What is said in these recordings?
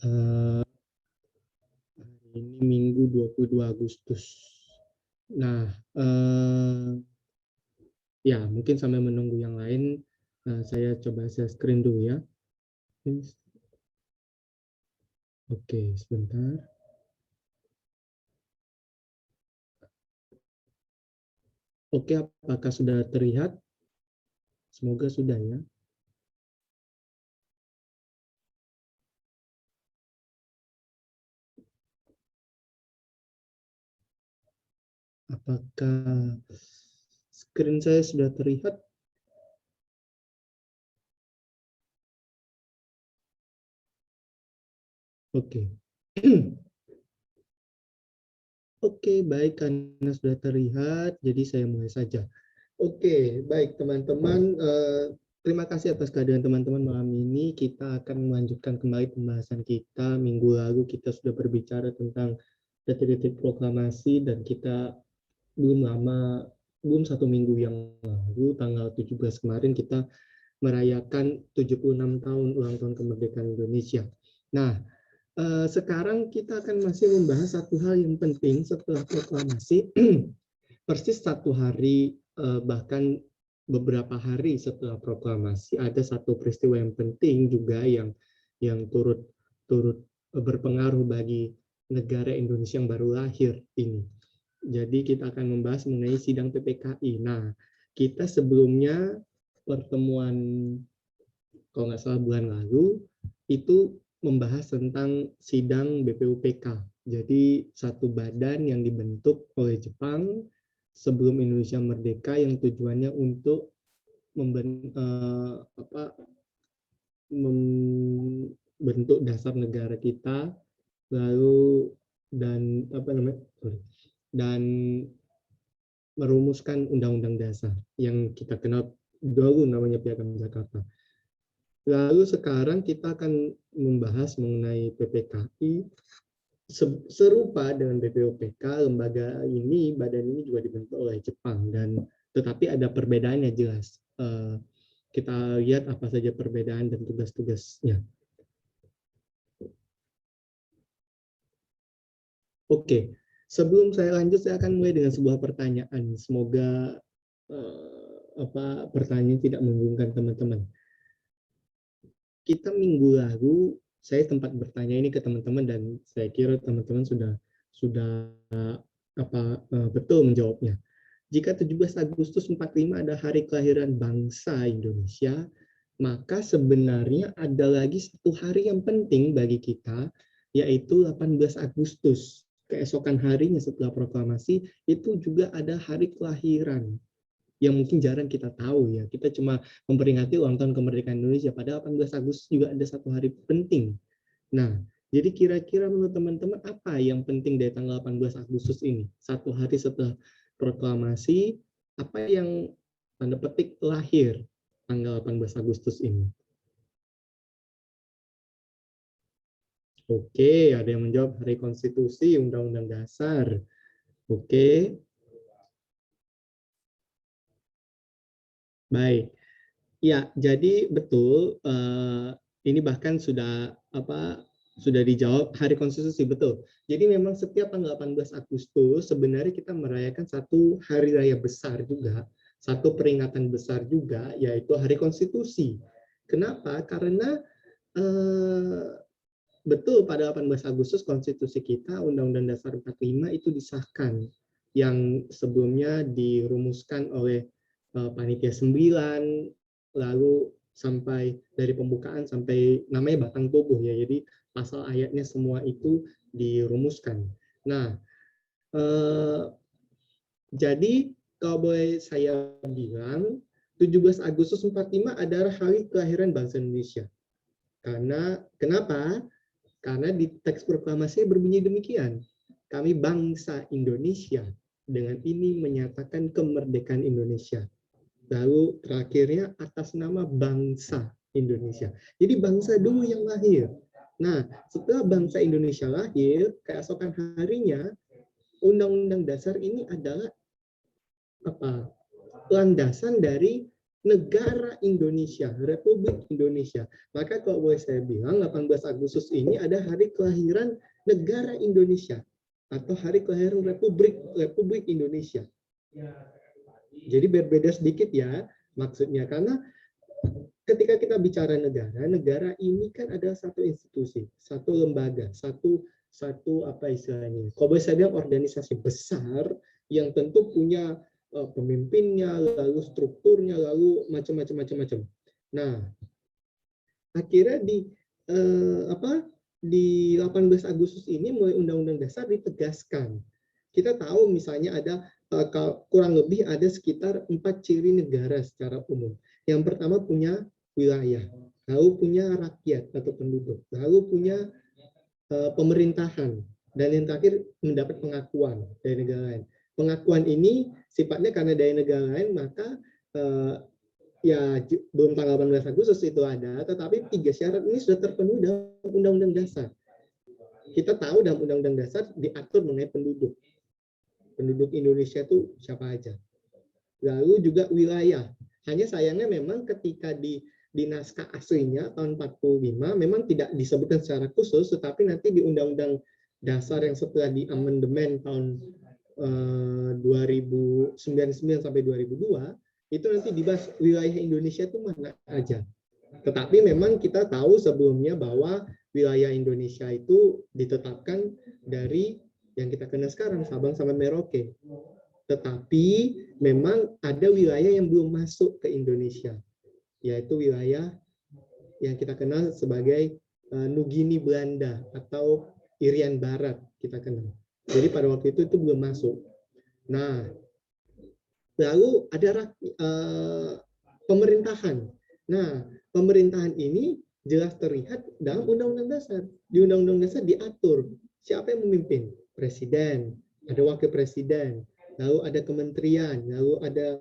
Eh, Hari ini Minggu 22 Agustus. Nah, ya mungkin sambil menunggu yang lain, saya coba share screen dulu ya. Oke, sebentar. Oke, apakah sudah terlihat? Semoga sudah ya. Apakah screen saya sudah terlihat? Oke. Oke, baik, karena sudah terlihat, jadi saya mulai saja. Oke, baik teman-teman, terima kasih atas kehadiran teman-teman malam ini. Kita akan melanjutkan kembali pembahasan kita. Minggu lalu kita sudah berbicara tentang detik-detik proklamasi dan kita belum satu minggu yang lalu, tanggal 17 kemarin kita merayakan 76 tahun ulang tahun kemerdekaan Indonesia. Nah, sekarang kita akan masih membahas satu hal yang penting setelah proklamasi. Persis satu hari, bahkan beberapa hari setelah proklamasi, ada satu peristiwa yang penting juga yang turut berpengaruh bagi negara Indonesia yang baru lahir ini. Jadi kita akan membahas mengenai sidang PPKI. Nah, kita sebelumnya pertemuan kalau nggak salah bulan lalu itu membahas tentang sidang BPUPK. Jadi satu badan yang dibentuk oleh Jepang sebelum Indonesia merdeka yang tujuannya untuk membentuk dasar negara kita, lalu dan dan merumuskan undang-undang dasar yang kita kenal dulu namanya Piagam Jakarta. Lalu sekarang kita akan membahas mengenai PPKI serupa dengan BPUPK. Lembaga ini, badan ini juga dibentuk oleh Jepang dan tetapi ada perbedaannya jelas. Kita lihat apa saja perbedaan dan tugas-tugasnya. Oke, sebelum saya lanjut saya akan mulai dengan sebuah pertanyaan. Semoga pertanyaan tidak membingungkan teman-teman. Kita minggu lalu saya sempat bertanya ini ke teman-teman dan saya kira teman-teman sudah betul menjawabnya. Jika 17 Agustus 45 ada hari kelahiran bangsa Indonesia, maka sebenarnya ada lagi satu hari yang penting bagi kita, yaitu 18 Agustus. Keesokan harinya setelah proklamasi, itu juga ada hari kelahiran yang mungkin jarang kita tahu ya. Kita cuma memperingati ulang tahun kemerdekaan Indonesia, padahal 18 Agustus juga ada satu hari penting. Nah, jadi kira-kira menurut teman-teman apa yang penting dari tanggal 18 Agustus ini? Satu hari setelah proklamasi, apa yang tanda petik lahir tanggal 18 Agustus ini? Oke, ada yang menjawab hari konstitusi, undang-undang dasar. Oke, baik. Ya, jadi betul. Ini bahkan sudah dijawab hari konstitusi, betul. Jadi memang setiap tanggal 18 Agustus sebenarnya kita merayakan satu hari raya besar juga, satu peringatan besar juga, yaitu hari konstitusi. Kenapa? Karena betul pada 18 Agustus konstitusi kita Undang-Undang Dasar 45 itu disahkan, yang sebelumnya dirumuskan oleh Panitia 9, lalu sampai dari pembukaan sampai namanya batang tubuh ya, jadi pasal ayatnya semua itu dirumuskan. Nah, jadi kalau boleh saya bilang 17 Agustus 45 adalah hari kelahiran bangsa Indonesia. Kenapa? Karena di teks proklamasi berbunyi demikian. Kami bangsa Indonesia, dengan ini menyatakan kemerdekaan Indonesia. Lalu terakhirnya atas nama bangsa Indonesia. Jadi bangsa dulu yang lahir. Nah, setelah bangsa Indonesia lahir, keesokan harinya Undang-Undang Dasar ini adalah landasan dari negara Indonesia, Republik Indonesia. Maka kalau boleh saya bilang 18 Agustus ini ada hari kelahiran negara Indonesia atau hari kelahiran Republik Indonesia. Jadi berbeda sedikit ya maksudnya, karena ketika kita bicara negara, negara ini kan adalah satu institusi, satu lembaga, satu apa istilahnya, kalau boleh saya bilang organisasi besar yang tentu punya pemimpinnya, lalu strukturnya, lalu macam-macam. Nah, akhirnya di 18 Agustus ini mulai Undang-Undang Dasar ditegaskan. Kita tahu misalnya ada kurang lebih ada sekitar 4 ciri negara secara umum. Yang pertama punya wilayah, lalu punya rakyat atau penduduk, lalu punya pemerintahan, dan yang terakhir mendapat pengakuan dari negara lain. Pengakuan ini sifatnya karena dari negara lain, maka ya belum tanggal 18 Agustus itu ada, tetapi 3 syarat ini sudah terpenuhi dalam Undang-Undang Dasar. Kita tahu dalam Undang-Undang Dasar diatur mengenai penduduk. Penduduk Indonesia itu siapa aja. Lalu juga wilayah. Hanya sayangnya memang ketika di naskah aslinya tahun 45 memang tidak disebutkan secara khusus, tetapi nanti di Undang-Undang Dasar yang setelah di amandemen tahun 2099 sampai 2002 itu nanti dibahas wilayah Indonesia itu mana aja. Tetapi memang kita tahu sebelumnya bahwa wilayah Indonesia itu ditetapkan dari yang kita kenal sekarang Sabang sampai Merauke. Tetapi memang ada wilayah yang belum masuk ke Indonesia, yaitu wilayah yang kita kenal sebagai Nugini Belanda atau Irian Barat kita kenal. Jadi pada waktu itu belum masuk. Nah, lalu ada pemerintahan. Nah, pemerintahan ini jelas terlihat dalam Undang-Undang Dasar. Di Undang-Undang Dasar diatur siapa yang memimpin. Presiden, ada wakil presiden, lalu ada kementerian, lalu ada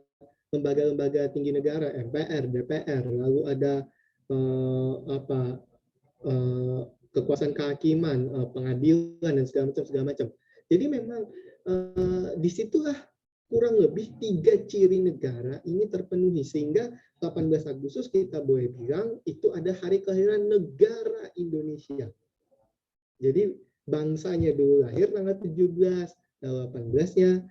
lembaga-lembaga tinggi negara, MPR, DPR, lalu ada kekuasaan kehakiman, pengadilan, dan segala macam. Jadi memang disitulah kurang lebih 3 ciri negara ini terpenuhi, sehingga 18 Agustus kita boleh bilang itu ada hari kelahiran negara Indonesia. Jadi bangsanya dulu lahir tanggal 17, 18-nya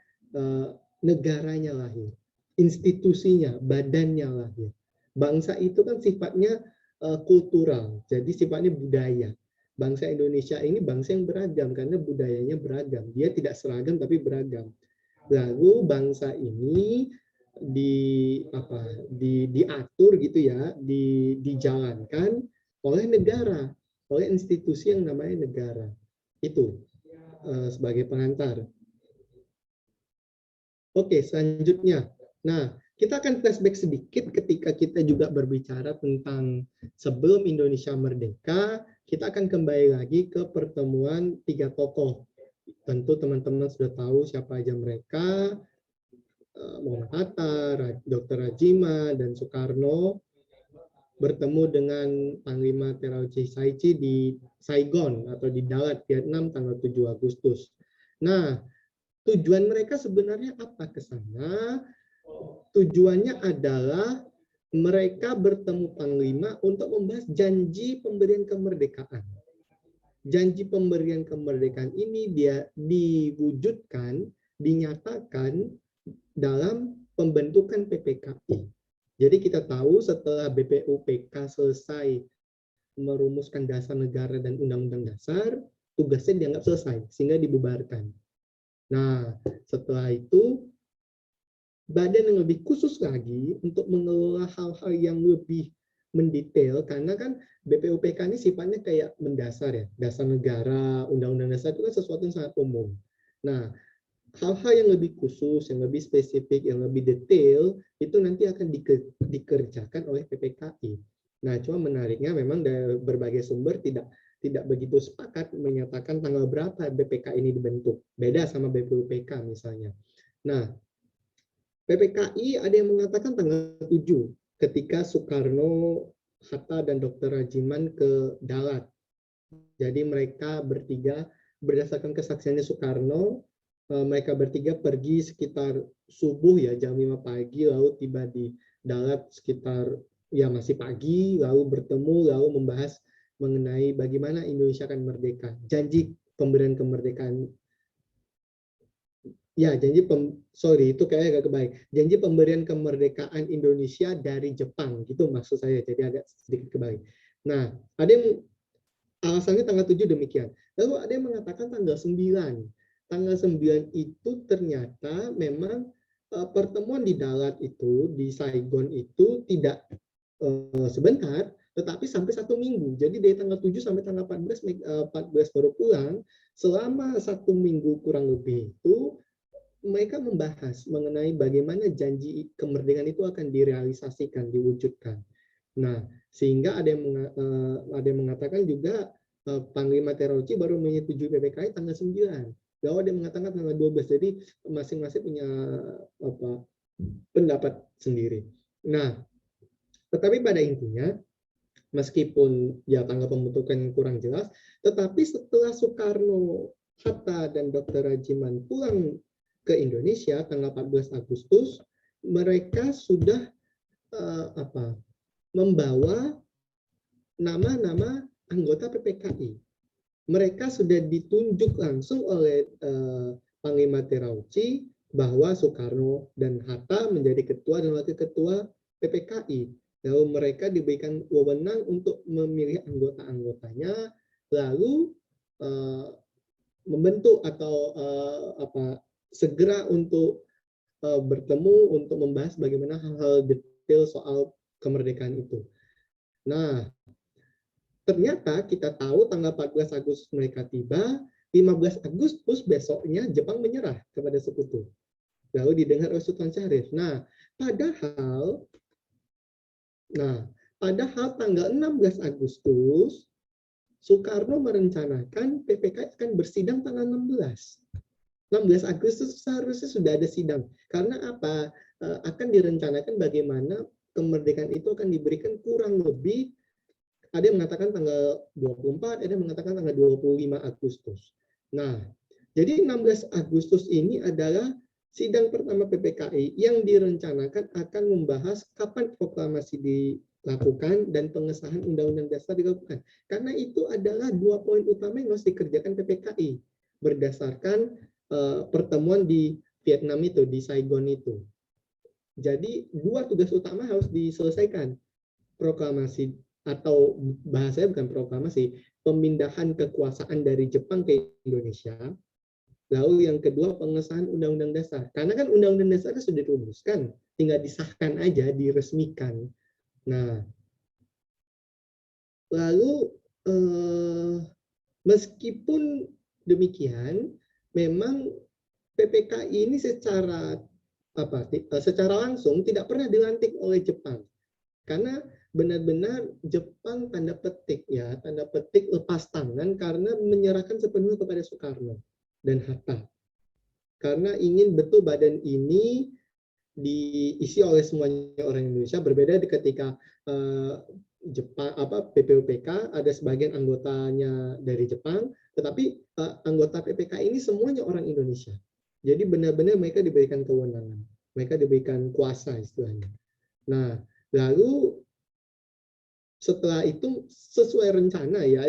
negaranya lahir, institusinya, badannya lahir. Bangsa itu kan sifatnya kultural, jadi sifatnya budaya. Bangsa Indonesia ini bangsa yang beragam karena budayanya beragam. Dia tidak seragam tapi beragam. Lalu bangsa ini diatur gitu ya, dijalankan oleh negara, oleh institusi yang namanya negara. Itu sebagai pengantar. Oke, selanjutnya. Nah, kita akan flashback sedikit ketika kita juga berbicara tentang sebelum Indonesia merdeka, kita akan kembali lagi ke pertemuan 3 tokoh. Tentu teman-teman sudah tahu siapa aja mereka, Muhammad Hatta, Dr. Rajima, dan Soekarno bertemu dengan Panglima Terauchi Saichi di Saigon atau di Dalat, Vietnam tanggal 7 Agustus. Nah, tujuan mereka sebenarnya apa ke sana? Tujuannya adalah mereka bertemu Panglima untuk membahas janji pemberian kemerdekaan. Janji pemberian kemerdekaan ini dia diwujudkan, dinyatakan dalam pembentukan PPKI. Jadi kita tahu setelah BPUPK selesai merumuskan dasar negara dan undang-undang dasar, tugasnya dianggap selesai sehingga dibubarkan. Nah, setelah itu badan yang lebih khusus lagi untuk mengelola hal-hal yang lebih mendetail, karena kan BPUPK ini sifatnya kayak mendasar ya, dasar negara, undang-undang dasar itu kan sesuatu yang sangat umum. Nah, hal-hal yang lebih khusus, yang lebih spesifik, yang lebih detail, itu nanti akan dikerjakan oleh PPKI. Nah, cuma menariknya memang dari berbagai sumber tidak begitu sepakat menyatakan tanggal berapa BPK ini dibentuk. Beda sama BPUPK misalnya. Nah, PPKI ada yang mengatakan tanggal 7 ketika Soekarno, Hatta, dan Dr. Rajiman ke Dalat. Jadi mereka bertiga, berdasarkan kesaksiannya Soekarno, mereka bertiga pergi sekitar subuh ya, jam 5 pagi, lalu tiba di dalat sekitar ya masih pagi, lalu bertemu, lalu membahas mengenai bagaimana Indonesia akan merdeka. Janji pemberian kemerdekaan, ya sorry itu kayak agak kebaik. Janji pemberian kemerdekaan Indonesia dari Jepang, gitu maksud saya, jadi agak sedikit kebaik. Nah, ada yang alasannya tanggal 7 demikian. Lalu ada yang mengatakan tanggal 9. Tanggal 9 itu ternyata memang pertemuan di Dalat itu, di Saigon itu tidak sebentar, tetapi sampai 1 minggu. Jadi dari tanggal 7 sampai tanggal 14 baru pulang. Selama 1 minggu kurang lebih itu, mereka membahas mengenai bagaimana janji kemerdekaan itu akan direalisasikan, diwujudkan. Nah, sehingga ada yang mengatakan juga Panglima Terauchi baru menyetujui PPKI tanggal 9. Lalu ada yang mengatakan tanggal 12. Jadi masing-masing punya pendapat sendiri. Nah, tetapi pada intinya, meskipun ya tanggal pembentukan kurang jelas, tetapi setelah Soekarno, Hatta, dan Dr. Rajiman pulang ke Indonesia tanggal 14 Agustus, mereka sudah membawa nama-nama anggota PPKI. Mereka sudah ditunjuk langsung oleh Panglima Terauchi bahwa Soekarno dan Hatta menjadi ketua dan wakil ketua PPKI. Lalu mereka diberikan wewenang untuk memilih anggota-anggotanya, lalu membentuk atau segera untuk bertemu untuk membahas bagaimana hal-hal detail soal kemerdekaan itu. Nah, ternyata kita tahu tanggal 14 Agustus mereka tiba, 15 Agustus besoknya Jepang menyerah kepada sekutu. Lalu didengar oleh Sultan Syarif. Nah, padahal tanggal 16 Agustus Soekarno merencanakan PPKI akan bersidang tanggal 16. 16 Agustus seharusnya sudah ada sidang. Karena apa? Akan direncanakan bagaimana kemerdekaan itu akan diberikan kurang lebih, ada yang mengatakan tanggal 24, ada yang mengatakan tanggal 25 Agustus. Nah, jadi 16 Agustus ini adalah sidang pertama PPKI yang direncanakan akan membahas kapan proklamasi dilakukan dan pengesahan Undang-Undang Dasar dilakukan. Karena itu adalah 2 poin utama yang harus dikerjakan PPKI berdasarkan pertemuan di Vietnam itu, di Saigon itu. Jadi 2 tugas utama harus diselesaikan. Proklamasi, atau bahasanya bukan proklamasi, pemindahan kekuasaan dari Jepang ke Indonesia. Lalu yang kedua, pengesahan Undang-Undang Dasar. Karena kan Undang-Undang Dasar sudah dirumuskan, tinggal disahkan aja, diresmikan. Nah, lalu meskipun demikian, memang PPKI ini secara langsung tidak pernah dilantik oleh Jepang. Karena benar-benar Jepang tanda petik lepas tangan karena menyerahkan sepenuhnya kepada Soekarno dan Hatta. Karena ingin betul badan ini diisi oleh semuanya orang Indonesia, berbeda ketika Jepang PPOPK ada sebagian anggotanya dari Jepang, tetapi anggota PPK ini semuanya orang Indonesia. Jadi benar-benar mereka diberikan kewenangan, mereka diberikan kuasa istilahnya. Nah, lalu setelah itu sesuai rencana ya,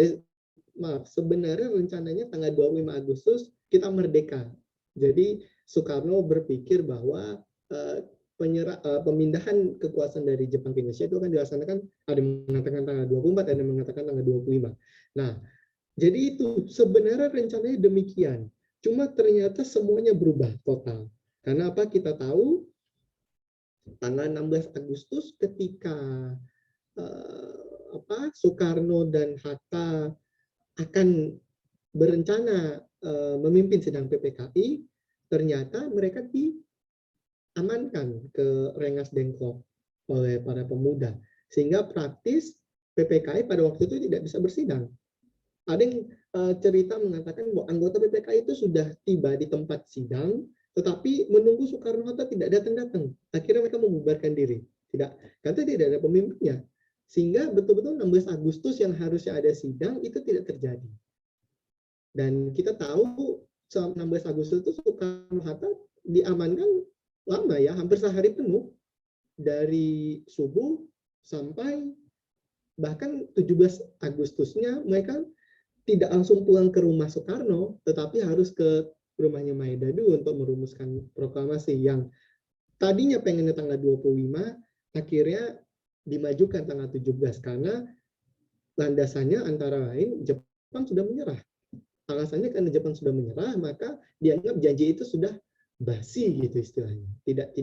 sebenarnya rencananya tanggal 25 Agustus kita merdeka. Jadi Soekarno berpikir bahwa pemindahan kekuasaan dari Jepang ke Indonesia itu akan dilaksanakan, ada yang mengatakan tanggal 24, ada yang mengatakan tanggal 25. Nah, jadi itu sebenarnya rencananya demikian. Cuma ternyata semuanya berubah total. Karena apa? Kita tahu tanggal 16 Agustus ketika Soekarno dan Hatta akan berencana memimpin sidang PPKI, ternyata mereka diamankan ke Rengas Dengklok oleh para pemuda, sehingga praktis PPKI pada waktu itu tidak bisa bersidang. Ada yang cerita mengatakan bahwa anggota PPKI itu sudah tiba di tempat sidang, tetapi menunggu Soekarno-Hatta tidak datang-datang. Akhirnya mereka membubarkan diri. Karena tidak ada pemimpinnya. Sehingga betul-betul 16 Agustus yang harusnya ada sidang itu tidak terjadi. Dan kita tahu 16 Agustus itu Soekarno-Hatta diamankan lama ya, hampir sehari penuh. dari subuh sampai bahkan 17 Agustusnya mereka tidak langsung pulang ke rumah Soekarno, tetapi harus ke rumahnya Maedadu untuk merumuskan proklamasi yang tadinya pengennya tanggal 25, akhirnya dimajukan tanggal 17 karena landasannya antara lain Jepang sudah menyerah. Alasannya karena Jepang sudah menyerah, maka dianggap janji itu sudah basi gitu istilahnya. Tidak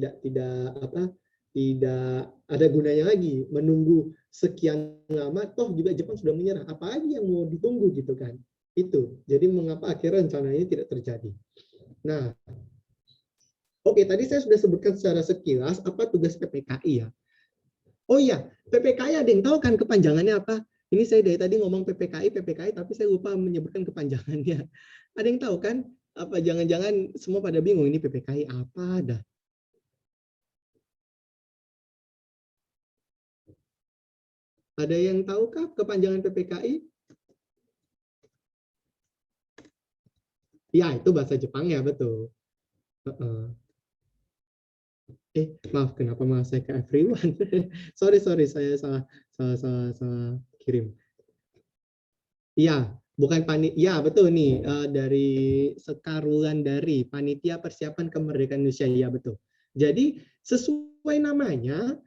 ada gunanya lagi menunggu sekian lama, toh juga Jepang sudah menyerah. Apa lagi yang mau ditunggu gitu kan? Itu. Jadi mengapa akhirnya rencana ini tidak terjadi. Nah, oke, tadi saya sudah sebutkan secara sekilas apa tugas PPKI ya. Oh iya, PPKI ada yang tahu kan kepanjangannya apa? Ini saya dari tadi ngomong PPKI, tapi saya lupa menyebutkan kepanjangannya. Ada yang tahu kan? Apa jangan-jangan semua pada bingung ini PPKI apa dah? Ada yang tahukah kepanjangan PPKI? Ya, itu bahasa Jepang ya, betul. Maaf, kenapa malah saya ke everyone? sorry, saya salah kirim. Iya, bukan ya betul nih, dari Sekarulan dari Panitia Persiapan Kemerdekaan Indonesia, ya betul. Jadi sesuai namanya,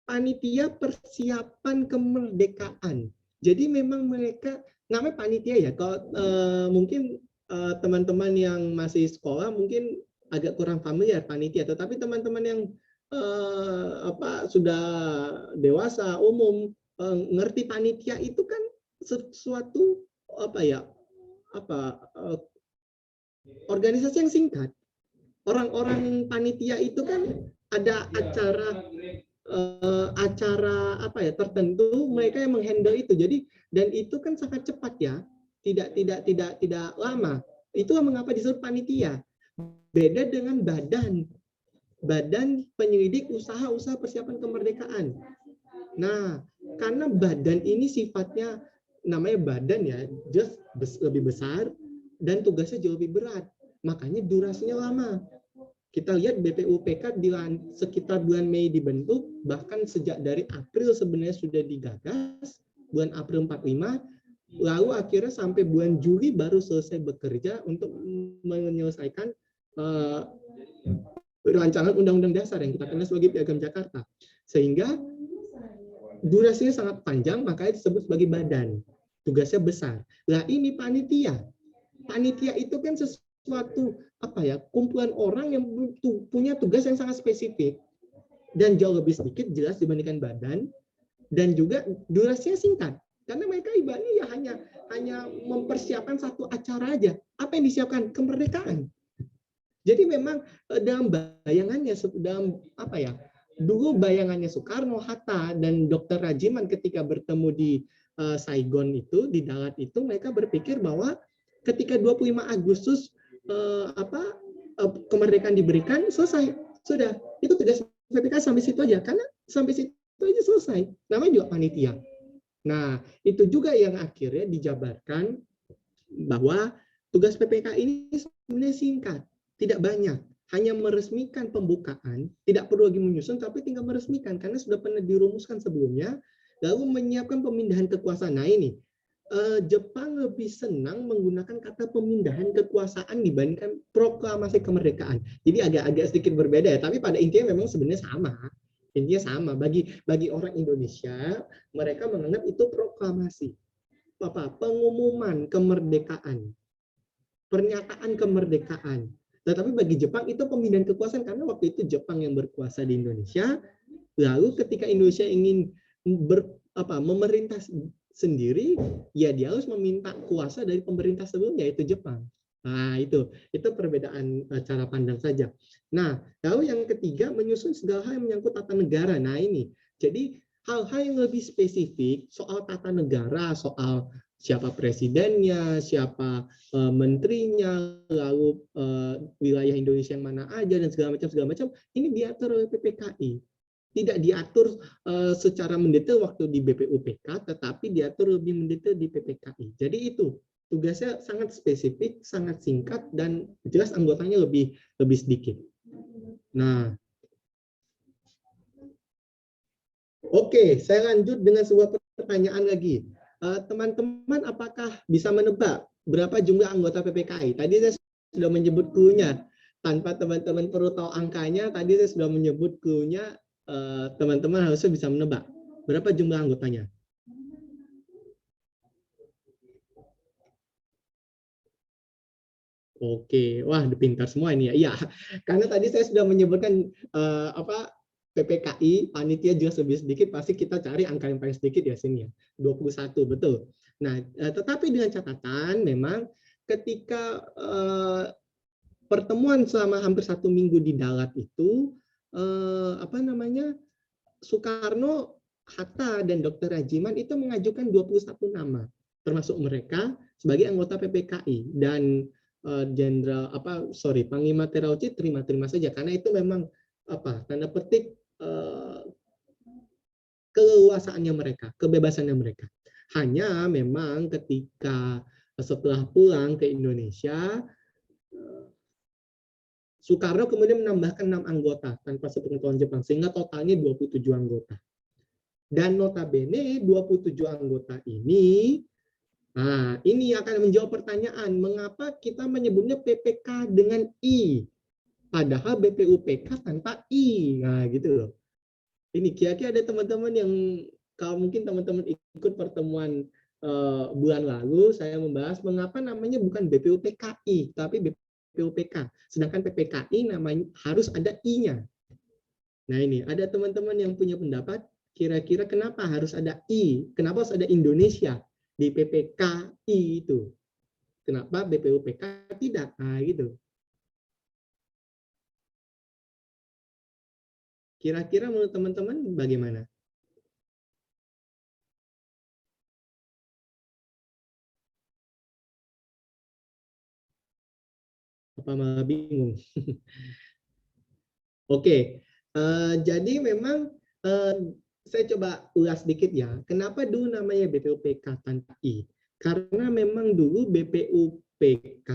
Panitia Persiapan Kemerdekaan. Jadi memang mereka namanya panitia ya. Kalau mungkin teman-teman yang masih sekolah mungkin agak kurang familiar panitia, tetapi teman-teman yang sudah dewasa umum ngerti panitia itu kan sesuatu organisasi yang singkat. Orang-orang panitia itu kan ada acara tertentu, mereka yang menghandle itu. Jadi dan itu kan sangat cepat ya, tidak lama. Itulah mengapa disebut panitia. Beda dengan badan penyelidik usaha-usaha persiapan kemerdekaan. Nah, karena badan ini sifatnya namanya badan ya, just lebih besar dan tugasnya jauh lebih berat. Makanya durasinya lama. Kita lihat BPUPK sekitar bulan Mei dibentuk, bahkan sejak dari April sebenarnya sudah digagas, bulan April 45, lalu akhirnya sampai bulan Juli baru selesai bekerja untuk menyelesaikan rancangan Undang-Undang Dasar yang kita kenal sebagai Piagam Jakarta. Sehingga durasinya sangat panjang, makanya disebut sebagai badan. Tugasnya besar. Nah ini panitia. Panitia itu kan suatu kumpulan orang yang punya tugas yang sangat spesifik dan jauh lebih sedikit jelas dibandingkan badan, dan juga durasinya singkat karena mereka ibaratnya ya hanya mempersiapkan satu acara aja. Apa yang disiapkan? Kemerdekaan. Jadi memang dalam bayangannya dulu bayangannya Soekarno, Hatta, dan Dr. Rajiman ketika bertemu di Saigon itu, di Dalat itu, mereka berpikir bahwa ketika 25 Agustus kemerdekaan diberikan, selesai, sudah, itu tugas PPK sampai situ aja, karena sampai situ aja selesai, namanya juga panitia. Nah itu juga yang akhirnya dijabarkan bahwa tugas PPK ini sebenarnya singkat, tidak banyak, hanya meresmikan pembukaan, tidak perlu lagi menyusun, tapi tinggal meresmikan karena sudah pernah dirumuskan sebelumnya, lalu menyiapkan pemindahan kekuasaan. Nah ini Jepang lebih senang menggunakan kata pemindahan kekuasaan dibandingkan proklamasi kemerdekaan. Jadi agak sedikit berbeda ya, tapi pada intinya memang sebenarnya sama. Intinya sama. Bagi orang Indonesia, mereka menganggap itu proklamasi. Pengumuman kemerdekaan. Pernyataan kemerdekaan. Tetapi bagi Jepang itu pemindahan kekuasaan karena waktu itu Jepang yang berkuasa di Indonesia. Lalu ketika Indonesia ingin memerintah sendiri, ya dia harus meminta kuasa dari pemerintah sebelumnya, yaitu Jepang. Nah, itu perbedaan cara pandang saja. Nah, lalu yang ketiga, menyusun segala hal yang menyangkut tata negara. Nah, ini. Jadi, hal-hal yang lebih spesifik soal tata negara, soal siapa presidennya, siapa menterinya, lalu wilayah Indonesia yang mana aja, dan segala macam, ini diatur oleh PPKI. Tidak diatur secara mendetail waktu di BPUPK, tetapi diatur lebih mendetail di PPKI. Jadi itu tugasnya sangat spesifik, sangat singkat, dan jelas anggotanya lebih sedikit. Nah, Oke, saya lanjut dengan sebuah pertanyaan lagi. Teman-teman, apakah bisa menebak berapa jumlah anggota PPKI? Tadi saya sudah menyebut clue-nya. Tanpa teman-teman perlu tahu angkanya, tadi saya sudah menyebut clue-nya. Teman-teman harusnya bisa menebak berapa jumlah anggotanya. Oke, wah pintar semua ini ya. Iya, karena tadi saya sudah menyebutkan apa PPKI, panitia juga lebih sedikit, pasti kita cari angka yang paling sedikit ya sini ya, 21, betul. Nah, tetapi dengan catatan memang ketika pertemuan selama hampir 1 minggu di Dalat itu, apa namanya, Soekarno, Hatta, dan Dr. Rajiman itu mengajukan 21 nama, termasuk mereka sebagai anggota PPKI. Dan Jenderal Panglima Terauchi terima-terima saja karena itu memang tanda petik keleluasaannya mereka, kebebasannya mereka. Hanya memang ketika setelah pulang ke Indonesia, Soekarno kemudian menambahkan 6 anggota tanpa sepengetahuan Jepang, sehingga totalnya 27 anggota. Dan notabene 27 anggota ini, nah ini akan menjawab pertanyaan, mengapa kita menyebutnya PPK dengan I, padahal BPUPK tanpa I, nah gitu loh. Ini kira-kira ada teman-teman yang, kalau mungkin teman-teman ikut pertemuan bulan lalu, saya membahas mengapa namanya bukan BPUPKI, tapi BPUPK, sedangkan PPKI namanya harus ada I-nya. Nah ini, ada teman-teman yang punya pendapat, kira-kira kenapa harus ada I, kenapa harus ada Indonesia di PPKI itu, kenapa BPUPK tidak, nah gitu. Kira-kira menurut teman-teman bagaimana? Apa malah bingung? Oke, jadi memang saya coba ulas sedikit ya. Kenapa dulu namanya BPUPK tanpa I? Karena memang dulu BPUPK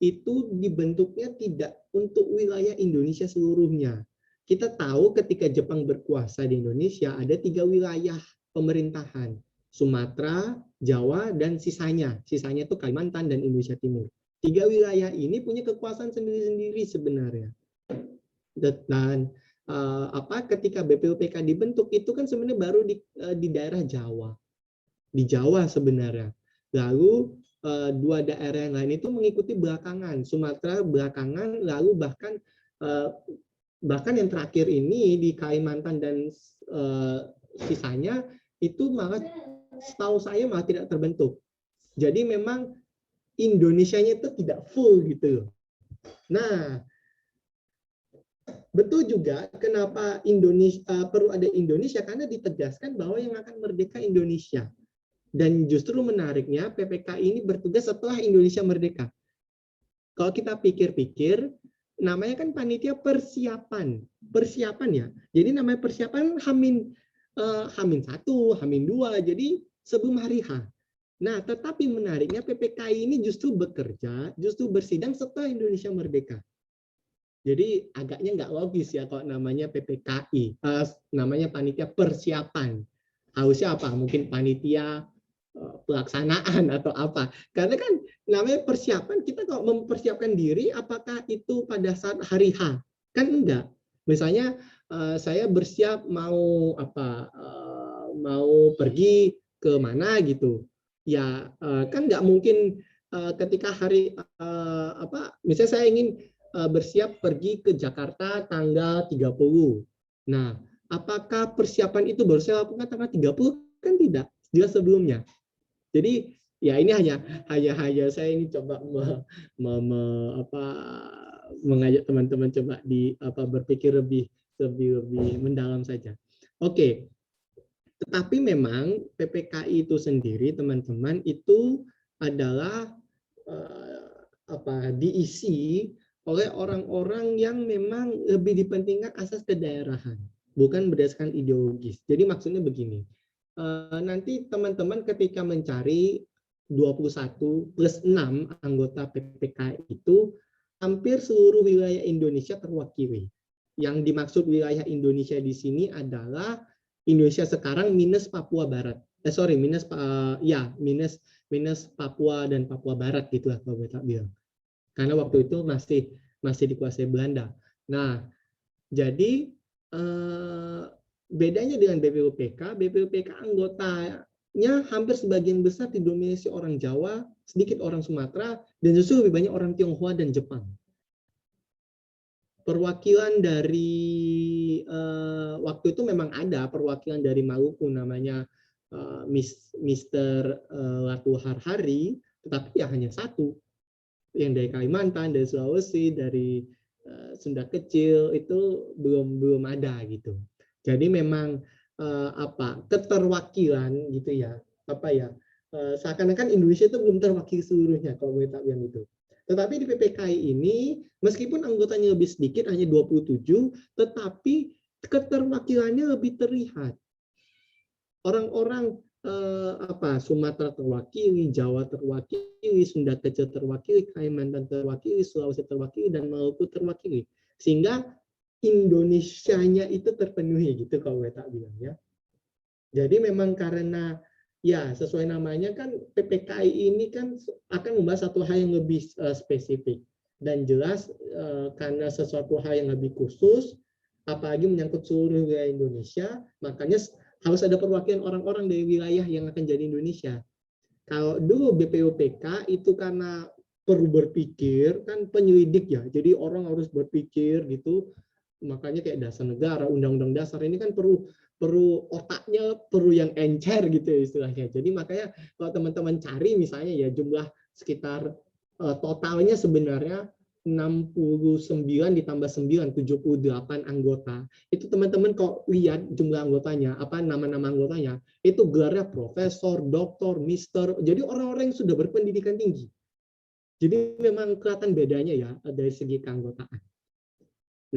itu dibentuknya tidak untuk wilayah Indonesia seluruhnya. Kita tahu ketika Jepang berkuasa di Indonesia ada 3 wilayah pemerintahan, Sumatera, Jawa, dan sisanya. Sisanya itu Kalimantan dan Indonesia Timur. 3 wilayah ini punya kekuasaan sendiri-sendiri sebenarnya. Dan ketika BPUPK dibentuk itu kan sebenarnya baru di daerah Jawa, di Jawa sebenarnya. Lalu 2 daerah yang lain itu mengikuti belakangan, Sumatera belakangan, lalu bahkan yang terakhir ini di Kalimantan dan sisanya itu malah setahu saya malah tidak terbentuk. Jadi memang Indonesianya itu tidak full gitu. Nah, betul juga kenapa Indonesia perlu ada Indonesia, karena ditegaskan bahwa yang akan merdeka Indonesia. Dan justru menariknya PPKI ini bertugas setelah Indonesia merdeka. Kalau kita pikir-pikir, namanya kan panitia persiapan. Persiapan ya. Jadi namanya persiapan Hamin 1, Hamin 2. Jadi sebelum hari H. Nah, tetapi menariknya PPKI ini justru bekerja, justru bersidang setelah Indonesia merdeka. Jadi agaknya nggak logis ya kalau namanya PPKI, namanya panitia persiapan. Harusnya apa? Mungkin panitia pelaksanaan atau apa? Karena kan namanya persiapan, kita kalau mempersiapkan diri, apakah itu pada saat hari H? Kan enggak. Misalnya saya bersiap mau mau pergi ke mana gitu. Ya kan nggak mungkin ketika hari misalnya saya ingin bersiap pergi ke Jakarta tanggal 30. Nah, apakah persiapan itu baru saya lakukan tanggal 30? Kan tidak, jelas sebelumnya. Jadi ya ini hanya saya ini coba mengajak teman-teman coba berpikir lebih mendalam saja. Oke, tetapi memang PPKI itu sendiri teman-teman itu adalah diisi oleh orang-orang yang memang lebih dipentingkan asas kedaerahan, bukan berdasarkan ideologis. Jadi maksudnya begini, nanti teman-teman ketika mencari 21 plus 6 anggota PPKI itu, hampir seluruh wilayah Indonesia terwakili. Yang dimaksud wilayah Indonesia di sini adalah Indonesia sekarang minus Papua Barat. Minus Papua dan Papua Barat gitulah kalau gue tak bilang. Karena waktu itu masih dikuasai Belanda. Nah, jadi bedanya dengan BPUPK anggotanya hampir sebagian besar didominasi orang Jawa, sedikit orang Sumatera, dan justru lebih banyak orang Tionghoa dan Jepang. Perwakilan dari waktu itu memang ada perwakilan dari Maluku namanya Mr. Latu Harhari, tetapi ya hanya satu. Yang dari Kalimantan, dari Sulawesi, dari Sunda Kecil itu belum ada gitu. Jadi memang keterwakilan gitu ya, seakan-akan Indonesia itu belum terwakili seluruhnya kalau gue tak bilang itu. Tetapi di PPKI ini meskipun anggotanya lebih sedikit hanya 27, tetapi keterwakilannya lebih terlihat. Orang-orang Sumatera terwakili, Jawa terwakili, Sunda Kecil terwakili, Kalimantan terwakili, Sulawesi terwakili, dan Maluku terwakili. Sehingga Indonesianya itu terpenuhi gitu kalau gue tak bilang ya. Jadi memang karena ya sesuai namanya kan PPKI ini kan akan membahas satu hal yang lebih spesifik dan jelas karena sesuatu hal yang lebih khusus, apalagi menyangkut seluruh wilayah Indonesia, makanya harus ada perwakilan orang-orang dari wilayah yang akan jadi Indonesia. Kalau dulu BPUPK itu karena perlu berpikir, kan penyelidik ya, jadi orang harus berpikir gitu, makanya kayak dasar negara, undang-undang dasar ini kan perlu otaknya, perlu yang encer gitu ya istilahnya. Jadi makanya kalau teman-teman cari misalnya ya jumlah sekitar totalnya sebenarnya 69 ditambah 9, 78 anggota. Itu teman-teman kok lihat jumlah anggotanya, nama-nama anggotanya, itu gelarnya profesor, doktor, mister. Jadi orang-orang yang sudah berpendidikan tinggi. Jadi memang kelihatan bedanya ya dari segi keanggotaan.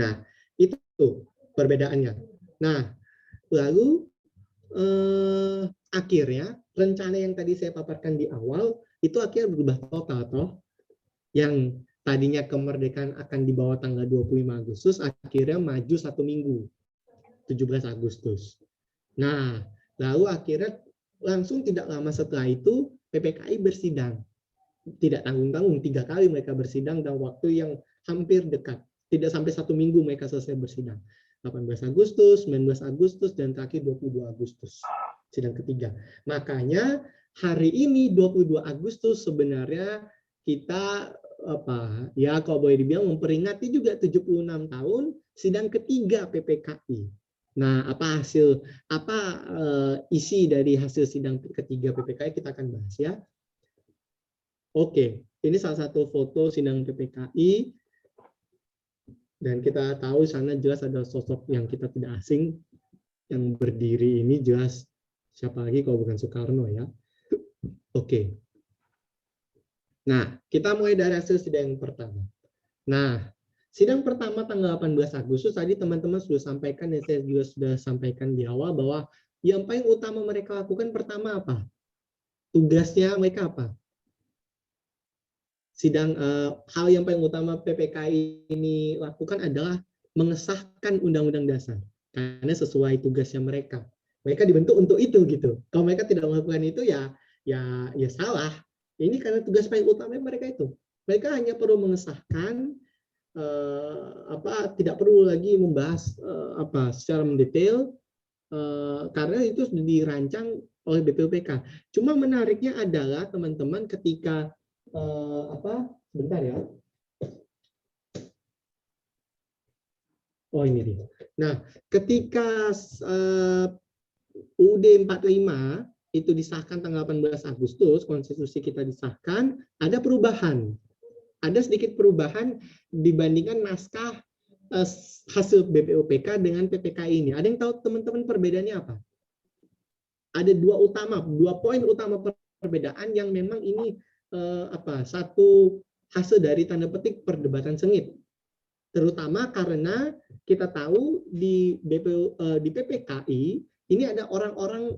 Nah, itu perbedaannya. Nah, lalu akhirnya rencana yang tadi saya paparkan di awal itu akhirnya berubah total toh. Yang tadinya kemerdekaan akan dibawa tanggal 25 Agustus, akhirnya maju 1 minggu, 17 Agustus. Nah, lalu akhirnya langsung tidak lama setelah itu, PPKI bersidang. Tidak tanggung-tanggung, 3 kali mereka bersidang dalam waktu yang hampir dekat. Tidak sampai 1 minggu mereka selesai bersidang. 18 Agustus, 19 Agustus, dan terakhir 22 Agustus. Sidang ketiga. Makanya hari ini 22 Agustus sebenarnya kita kalau boleh dibilang memperingati juga 76 tahun sidang ketiga PPKI. Nah, isi dari hasil sidang ketiga PPKI kita akan bahas ya. Oke, ini salah satu foto sidang PPKI dan kita tahu sana jelas ada sosok yang kita tidak asing yang berdiri ini jelas siapa lagi kalau bukan Soekarno ya. Oke. Nah, kita mulai dari hasil sidang pertama. Nah, sidang pertama tanggal 18 Agustus tadi teman-teman sudah sampaikan dan saya juga sudah sampaikan di awal bahwa yang paling utama mereka lakukan pertama apa? Tugasnya mereka apa? Hal yang paling utama PPKI ini lakukan adalah mengesahkan Undang-Undang Dasar karena sesuai tugasnya mereka. Mereka dibentuk untuk itu gitu. Kalau mereka tidak melakukan itu ya salah. Ini karena tugas paling utama mereka itu. Mereka hanya perlu mengesahkan, tidak perlu lagi membahas secara mendetail, karena itu sudah dirancang oleh BPUPK. Cuma menariknya adalah teman-teman ketika sebentar ya. Oh ini dia. Nah, ketika UUD 45 itu disahkan tanggal 18 Agustus, konstitusi kita disahkan, ada perubahan. Ada sedikit perubahan dibandingkan naskah hasil BPUPK dengan PPKI ini. Ada yang tahu teman-teman perbedaannya apa? Ada dua poin utama perbedaan yang memang ini satu hasil dari tanda petik perdebatan sengit. Terutama karena kita tahu di PPKI ini ada orang-orang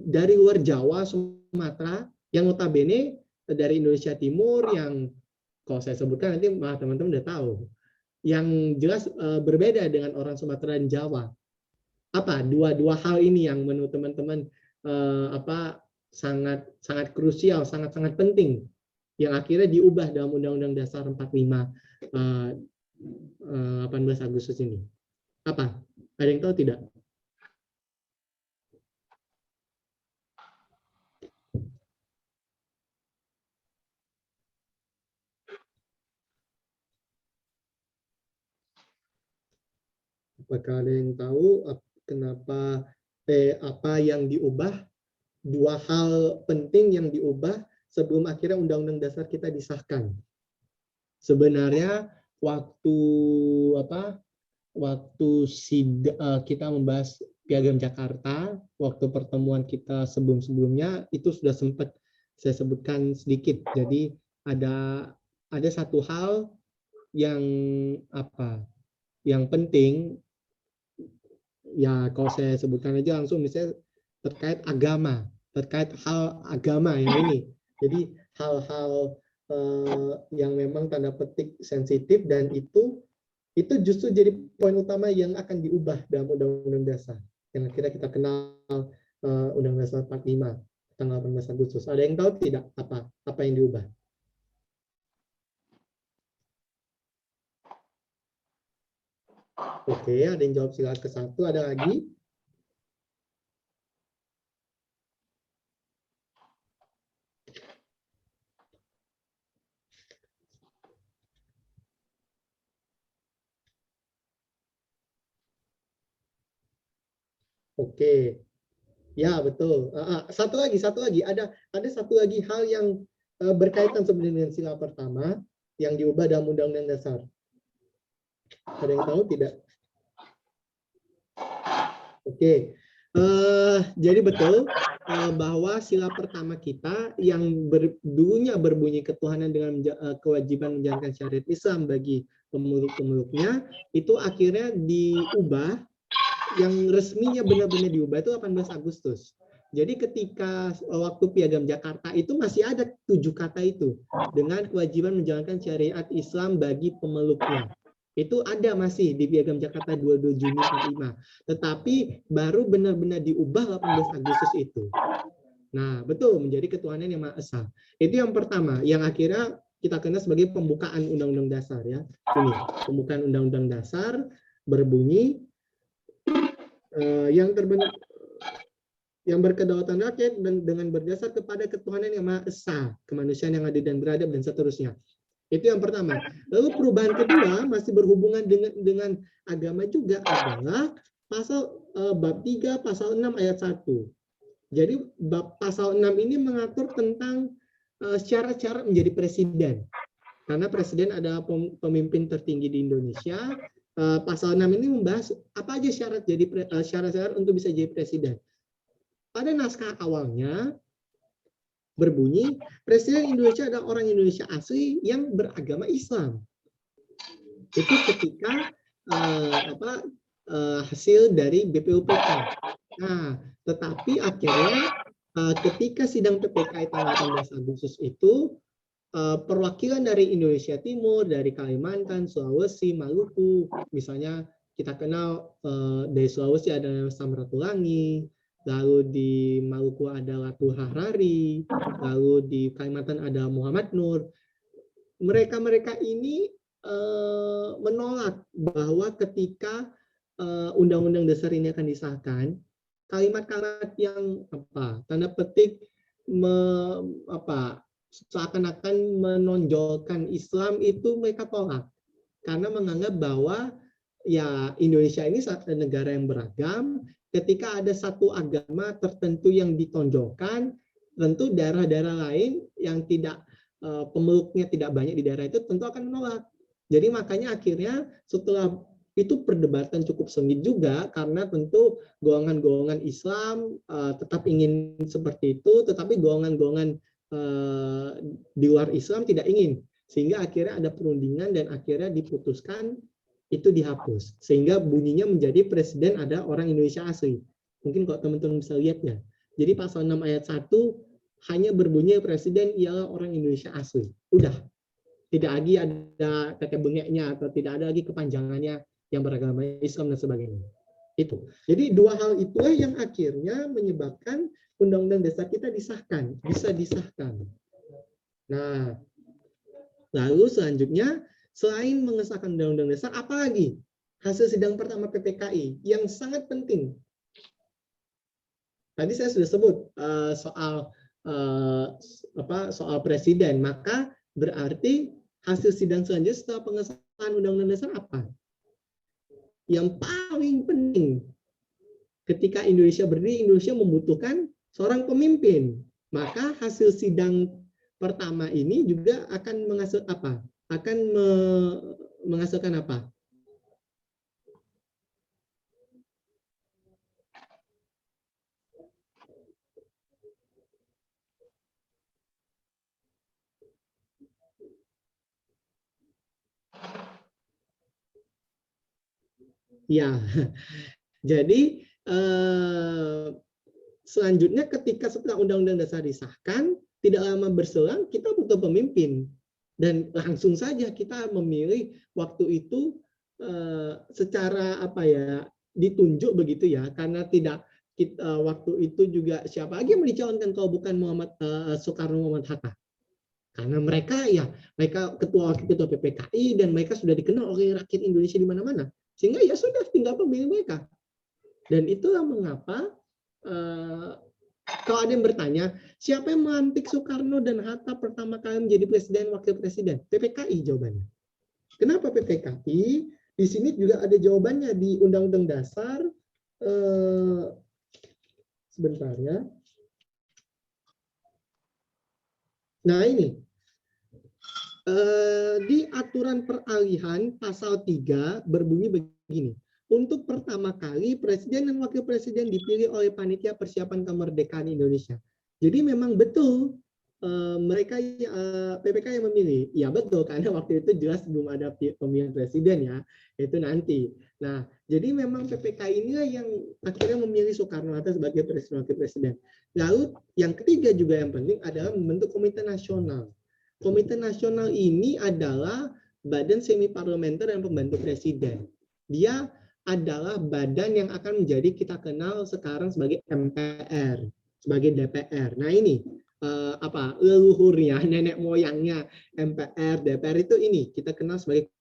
dari luar Jawa, Sumatera, yang notabene dari Indonesia Timur, yang kalau saya sebutkan nanti malah teman-teman udah tahu, yang jelas berbeda dengan orang Sumatera dan Jawa. Apa dua hal ini yang menurut teman-teman sangat sangat krusial, sangat sangat penting yang akhirnya diubah dalam Undang-Undang Dasar 45 18 Agustus ini? Apa? Ada yang tahu tidak? Apakah ada yang tahu kenapa apa yang diubah? Dua hal penting yang diubah sebelum akhirnya Undang-Undang Dasar kita disahkan. Sebenarnya waktu kita membahas Piagam Jakarta, waktu pertemuan kita sebelum-sebelumnya itu sudah sempat saya sebutkan sedikit. Jadi ada satu hal yang yang penting, ya kalau saya sebutkan aja langsung, misalnya terkait agama, terkait hal agama yang ini. Jadi hal-hal yang memang tanda petik sensitif, dan itu justru jadi poin utama yang akan diubah dalam Undang-Undang Dasar yang akhirnya kita kenal, Undang-Undang Dasar 45 tanggal 18 Agustus. Ada yang tahu tidak apa yang diubah? Oke, ada yang jawab silakan ke satu. Ada lagi? Oke, ya betul. Satu lagi. Ada satu lagi hal yang berkaitan sebenarnya dengan sila pertama yang diubah dalam Undang-Undang Dasar. Ada yang tahu tidak? Oke, jadi betul bahwa sila pertama kita yang dulunya berbunyi ketuhanan dengan kewajiban menjalankan syariat Islam bagi pemeluk-pemeluknya, itu akhirnya diubah, yang resminya benar-benar diubah itu 18 Agustus. Jadi ketika waktu Piagam Jakarta itu masih ada 7 kata itu, dengan kewajiban menjalankan syariat Islam bagi pemeluknya. Itu ada masih di Piagam Jakarta 22 Juni 45. Tetapi baru benar-benar diubah 18 Agustus itu. Nah, betul, menjadi ketuhanan yang Maha Esa. Itu yang pertama, yang akhirnya kita kenal sebagai pembukaan Undang-Undang Dasar, ya. Ini, pembukaan Undang-Undang Dasar berbunyi yang berkedaulatan rakyat dan dengan berdasar kepada ketuhanan yang Maha Esa, kemanusiaan yang adil dan beradab, dan seterusnya. Itu yang pertama. Lalu perubahan kedua masih berhubungan dengan agama juga, adalah pasal bab 3 pasal 6 ayat 1. Jadi bab pasal 6 ini mengatur tentang syarat-syarat menjadi presiden. Karena presiden adalah pemimpin tertinggi di Indonesia. Pasal 6 ini membahas apa aja syarat-syarat untuk bisa jadi presiden. Pada naskah awalnya berbunyi, Presiden Indonesia adalah orang Indonesia asli yang beragama Islam. Itu ketika hasil dari BPUPK. Nah, tetapi akhirnya ketika sidang PPK tanggal 18 Agustus itu, perwakilan dari Indonesia Timur, dari Kalimantan, Sulawesi, Maluku, misalnya kita kenal dari Sulawesi ada Samratulangi, lalu di Maluku ada Latu Harari, lalu di Kalimantan ada Muhammad Nur. Mereka ini menolak bahwa ketika Undang-Undang Dasar ini akan disahkan, kalimat-kalimat yang tanda petik seakan-akan menonjolkan Islam itu mereka tolak, karena menganggap bahwa ya Indonesia ini negara yang beragam. Ketika ada satu agama tertentu yang ditonjolkan, tentu daerah-daerah lain yang tidak pemeluknya tidak banyak di daerah itu tentu akan menolak. Jadi makanya akhirnya setelah itu perdebatan cukup sengit juga, karena tentu golongan-golongan Islam tetap ingin seperti itu, tetapi golongan-golongan di luar Islam tidak ingin, sehingga akhirnya ada perundingan dan akhirnya diputuskan itu dihapus, sehingga bunyinya menjadi presiden ada orang Indonesia asli. Mungkin kalau teman-teman bisa lihat ya, jadi pasal 6 ayat 1 hanya berbunyi presiden ialah orang Indonesia asli. Udah, tidak lagi ada kakek bengeknya atau tidak ada lagi kepanjangannya yang beragama Islam dan sebagainya. Itu. Jadi dua hal itulah yang akhirnya menyebabkan Undang-Undang Dasar kita disahkan, bisa disahkan. Nah, lalu selanjutnya selain mengesahkan Undang-Undang Dasar, apa lagi? Hasil sidang pertama PPKI yang sangat penting. Tadi saya sudah sebut soal presiden, maka berarti hasil sidang selanjutnya setelah pengesahan Undang-Undang Dasar apa? Yang paling penting ketika Indonesia berdiri, Indonesia membutuhkan seorang pemimpin. Maka hasil sidang pertama ini juga akan menghasilkan apa? Menghasilkan apa? Ya, jadi selanjutnya ketika setelah Undang-Undang Dasar disahkan, tidak lama berselang kita butuh pemimpin. Dan langsung saja kita memilih waktu itu secara ditunjuk begitu ya, karena tidak waktu itu juga siapa lagi yang dicalonkan kalau bukan Soekarno Muhammad Hatta. Karena mereka ketua PPKI dan mereka sudah dikenal oleh rakyat Indonesia di mana-mana. Sehingga ya sudah tinggal pemilih mereka. Dan itulah mengapa kalau ada yang bertanya, siapa yang melantik Soekarno dan Hatta pertama kali menjadi presiden wakil presiden? PPKI jawabannya. Kenapa PPKI? Di sini juga ada jawabannya di Undang-Undang Dasar. Sebentar ya. Nah ini. Di aturan peralihan pasal 3 berbunyi begini. Untuk pertama kali presiden dan wakil presiden dipilih oleh panitia persiapan kemerdekaan Indonesia. Jadi memang betul mereka PPK yang memilih. Ya betul, karena waktu itu jelas belum ada pemilihan presiden ya, itu nanti. Nah, jadi memang PPK inilah yang akhirnya memilih Soekarno-Hatta sebagai presiden wakil presiden. Lalu yang ketiga juga yang penting adalah membentuk komite nasional. Komite nasional ini adalah badan semi parlementer yang pembantu presiden. Dia adalah badan yang akan menjadi kita kenal sekarang sebagai MPR, sebagai DPR. Nah ini leluhurnya, nenek moyangnya MPR, DPR itu ini kita kenal sebagai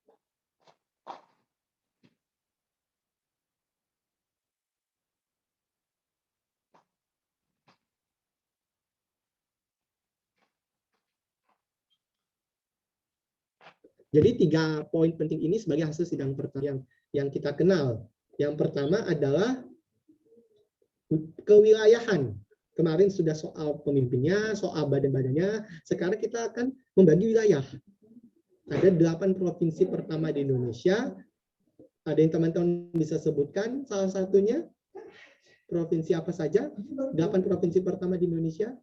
Jadi 3 poin penting ini sebagai hasil sidang pertama yang kita kenal. Yang pertama adalah kewilayahan. Kemarin sudah soal pemimpinnya, soal badan-badannya. Sekarang kita akan membagi wilayah. Ada 8 provinsi pertama di Indonesia. Ada yang teman-teman bisa sebutkan salah satunya? Provinsi apa saja? 8 provinsi pertama di Indonesia.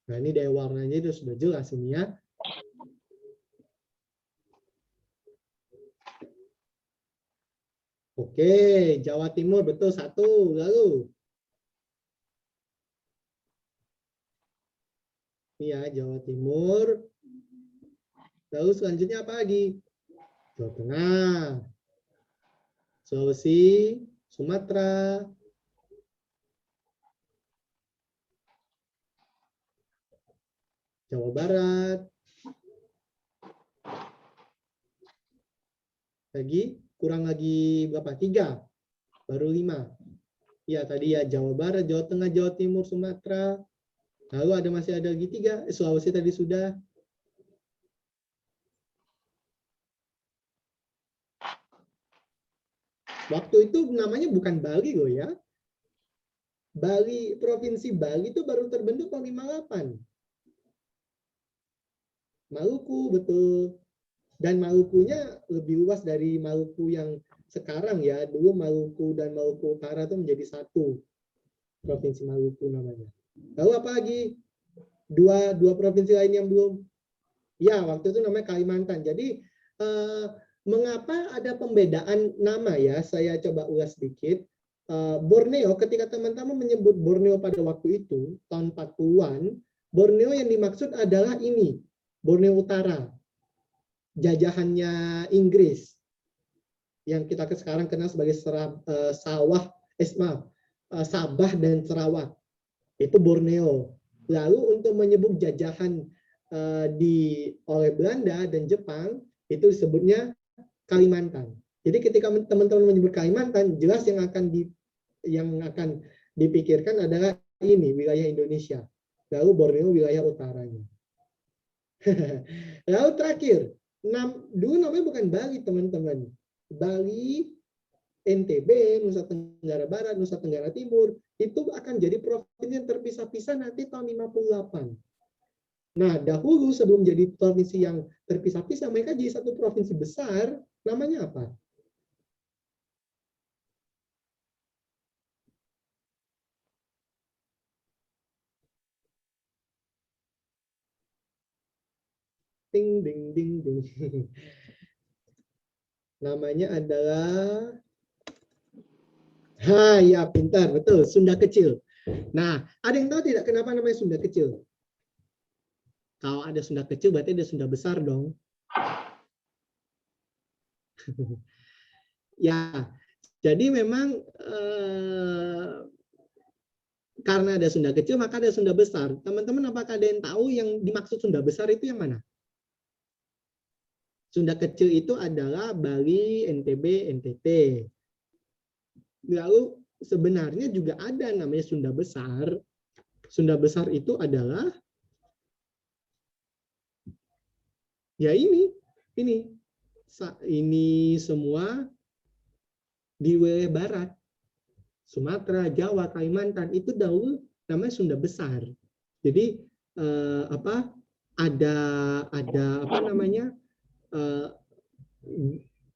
Nah, ini dari warnanya itu sudah jelas ini ya. Oke, Jawa Timur betul 1. Lalu iya, Jawa Timur. Lalu selanjutnya apa lagi? Jawa Tengah, Sulawesi, Sumatera, Jawa Barat. Kurang lagi berapa? 3. Baru 5. Ya, tadi ya Jawa Barat, Jawa Tengah, Jawa Timur, Sumatera. Lalu masih ada lagi 3. Sulawesi tadi sudah. Waktu itu namanya bukan Bali loh ya. Provinsi Bali itu baru terbentuk tahun 58. Maluku, betul. Dan Malukunya lebih luas dari Maluku yang sekarang ya. Dulu Maluku dan Maluku Utara itu menjadi satu. Provinsi Maluku namanya. Lalu apa lagi? Dua provinsi lain yang belum. Ya, waktu itu namanya Kalimantan. Jadi, mengapa ada pembedaan nama ya? Saya coba ulas sedikit. Borneo, ketika teman-teman menyebut Borneo pada waktu itu, tahun 40-an, Borneo yang dimaksud adalah ini, Borneo Utara. jajahannya Inggris yang kita sekarang kenal sebagai Sabah dan Sarawak, itu Borneo. Lalu untuk menyebut jajahan oleh Belanda dan Jepang itu disebutnya Kalimantan. Jadi ketika teman-teman menyebut Kalimantan, jelas yang akan dipikirkan adalah ini wilayah Indonesia. Lalu Borneo wilayah utaranya. Lalu terakhir, dulu namanya bukan Bali, teman-teman. Bali, NTB, Nusa Tenggara Barat, Nusa Tenggara Timur, itu akan jadi provinsi yang terpisah-pisah nanti tahun 58. Nah, dahulu sebelum jadi provinsi yang terpisah-pisah, mereka jadi satu provinsi besar, namanya apa? Ding, ding, ding, ding. Namanya adalah, ya pintar, betul, Sunda Kecil. Nah, ada yang tahu tidak kenapa namanya Sunda Kecil? Kalau ada Sunda Kecil berarti ada Sunda Besar dong. Ya, jadi memang karena ada Sunda Kecil maka ada Sunda Besar. Teman-teman apakah ada yang tahu yang dimaksud Sunda Besar itu yang mana? Sunda Kecil itu adalah Bali, NTB, NTT. Lalu sebenarnya juga ada namanya Sunda Besar. Sunda Besar itu adalah ya ini semua di wilayah barat. Sumatera, Jawa, Kalimantan itu dahulu namanya Sunda Besar. Jadi ada apa namanya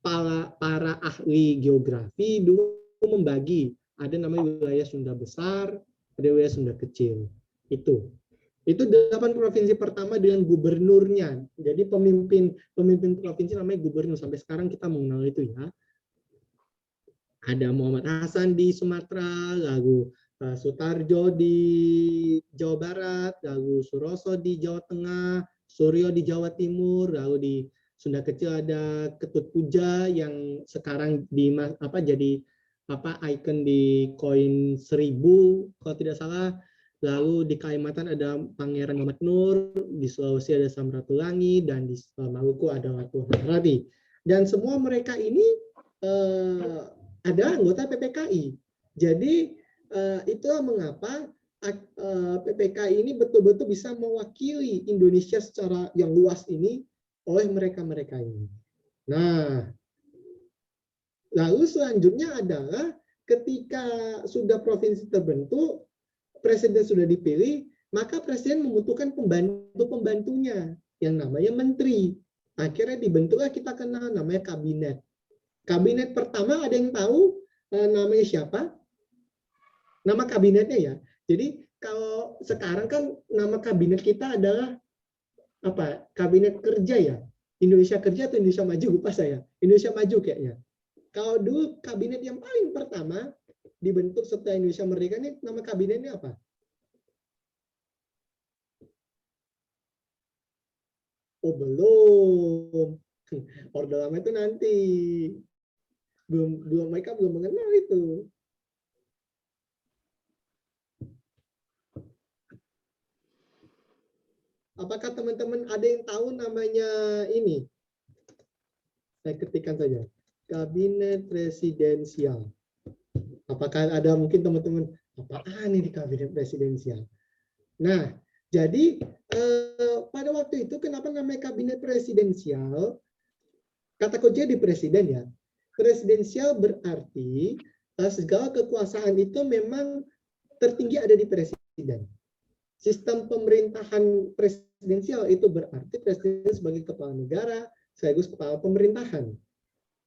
para ahli geografi dulu membagi, ada namanya wilayah Sunda Besar, ada wilayah Sunda Kecil. Itu 8 provinsi pertama dengan gubernurnya. Jadi pemimpin provinsi namanya gubernur, sampai sekarang kita mengenal itu ya. Ada Muhammad Hasan di Sumatera, lalu Sutarjo di Jawa Barat, lalu Suroso di Jawa Tengah, Suryo di Jawa Timur, lalu di Sunda Kecil ada Ketut Puja yang sekarang jadi ikon di koin 1000 kalau tidak salah. Lalu di Kalimantan ada Pangeran Muhammad Nur, di Sulawesi ada Samratulangi, dan di Maluku ada Watu Harati. Dan semua mereka ini ada anggota PPKI. Jadi itulah mengapa PPKI ini betul-betul bisa mewakili Indonesia secara yang luas ini oleh mereka-mereka ini. Nah, lalu selanjutnya adalah ketika sudah provinsi terbentuk, presiden sudah dipilih, maka presiden membutuhkan pembantunya yang namanya menteri. Akhirnya dibentuklah kita kenal namanya kabinet. Kabinet pertama ada yang tahu namanya siapa? Nama kabinetnya ya. Jadi kalau sekarang kan nama kabinet kita adalah apa? Kabinet kerja ya. Indonesia Kerja atau Indonesia Maju, lupa saya. Indonesia Maju kayaknya. Kalau dulu kabinet yang paling pertama dibentuk setelah Indonesia Merdeka ini nama kabinetnya apa? Oh belum. Orde Lama itu nanti. Mereka belum mengenal itu. Apakah teman-teman ada yang tahu namanya ini? Saya ketikkan saja. Kabinet presidensial. Apakah ada mungkin teman-teman, apaan ini kabinet presidensial? Nah, jadi pada waktu itu kenapa namanya kabinet presidensial? Kata kunci di presiden ya. Presidensial berarti segala kekuasaan itu memang tertinggi ada di presiden. Sistem pemerintahan presidensial itu berarti presiden sebagai kepala negara sekaligus kepala pemerintahan.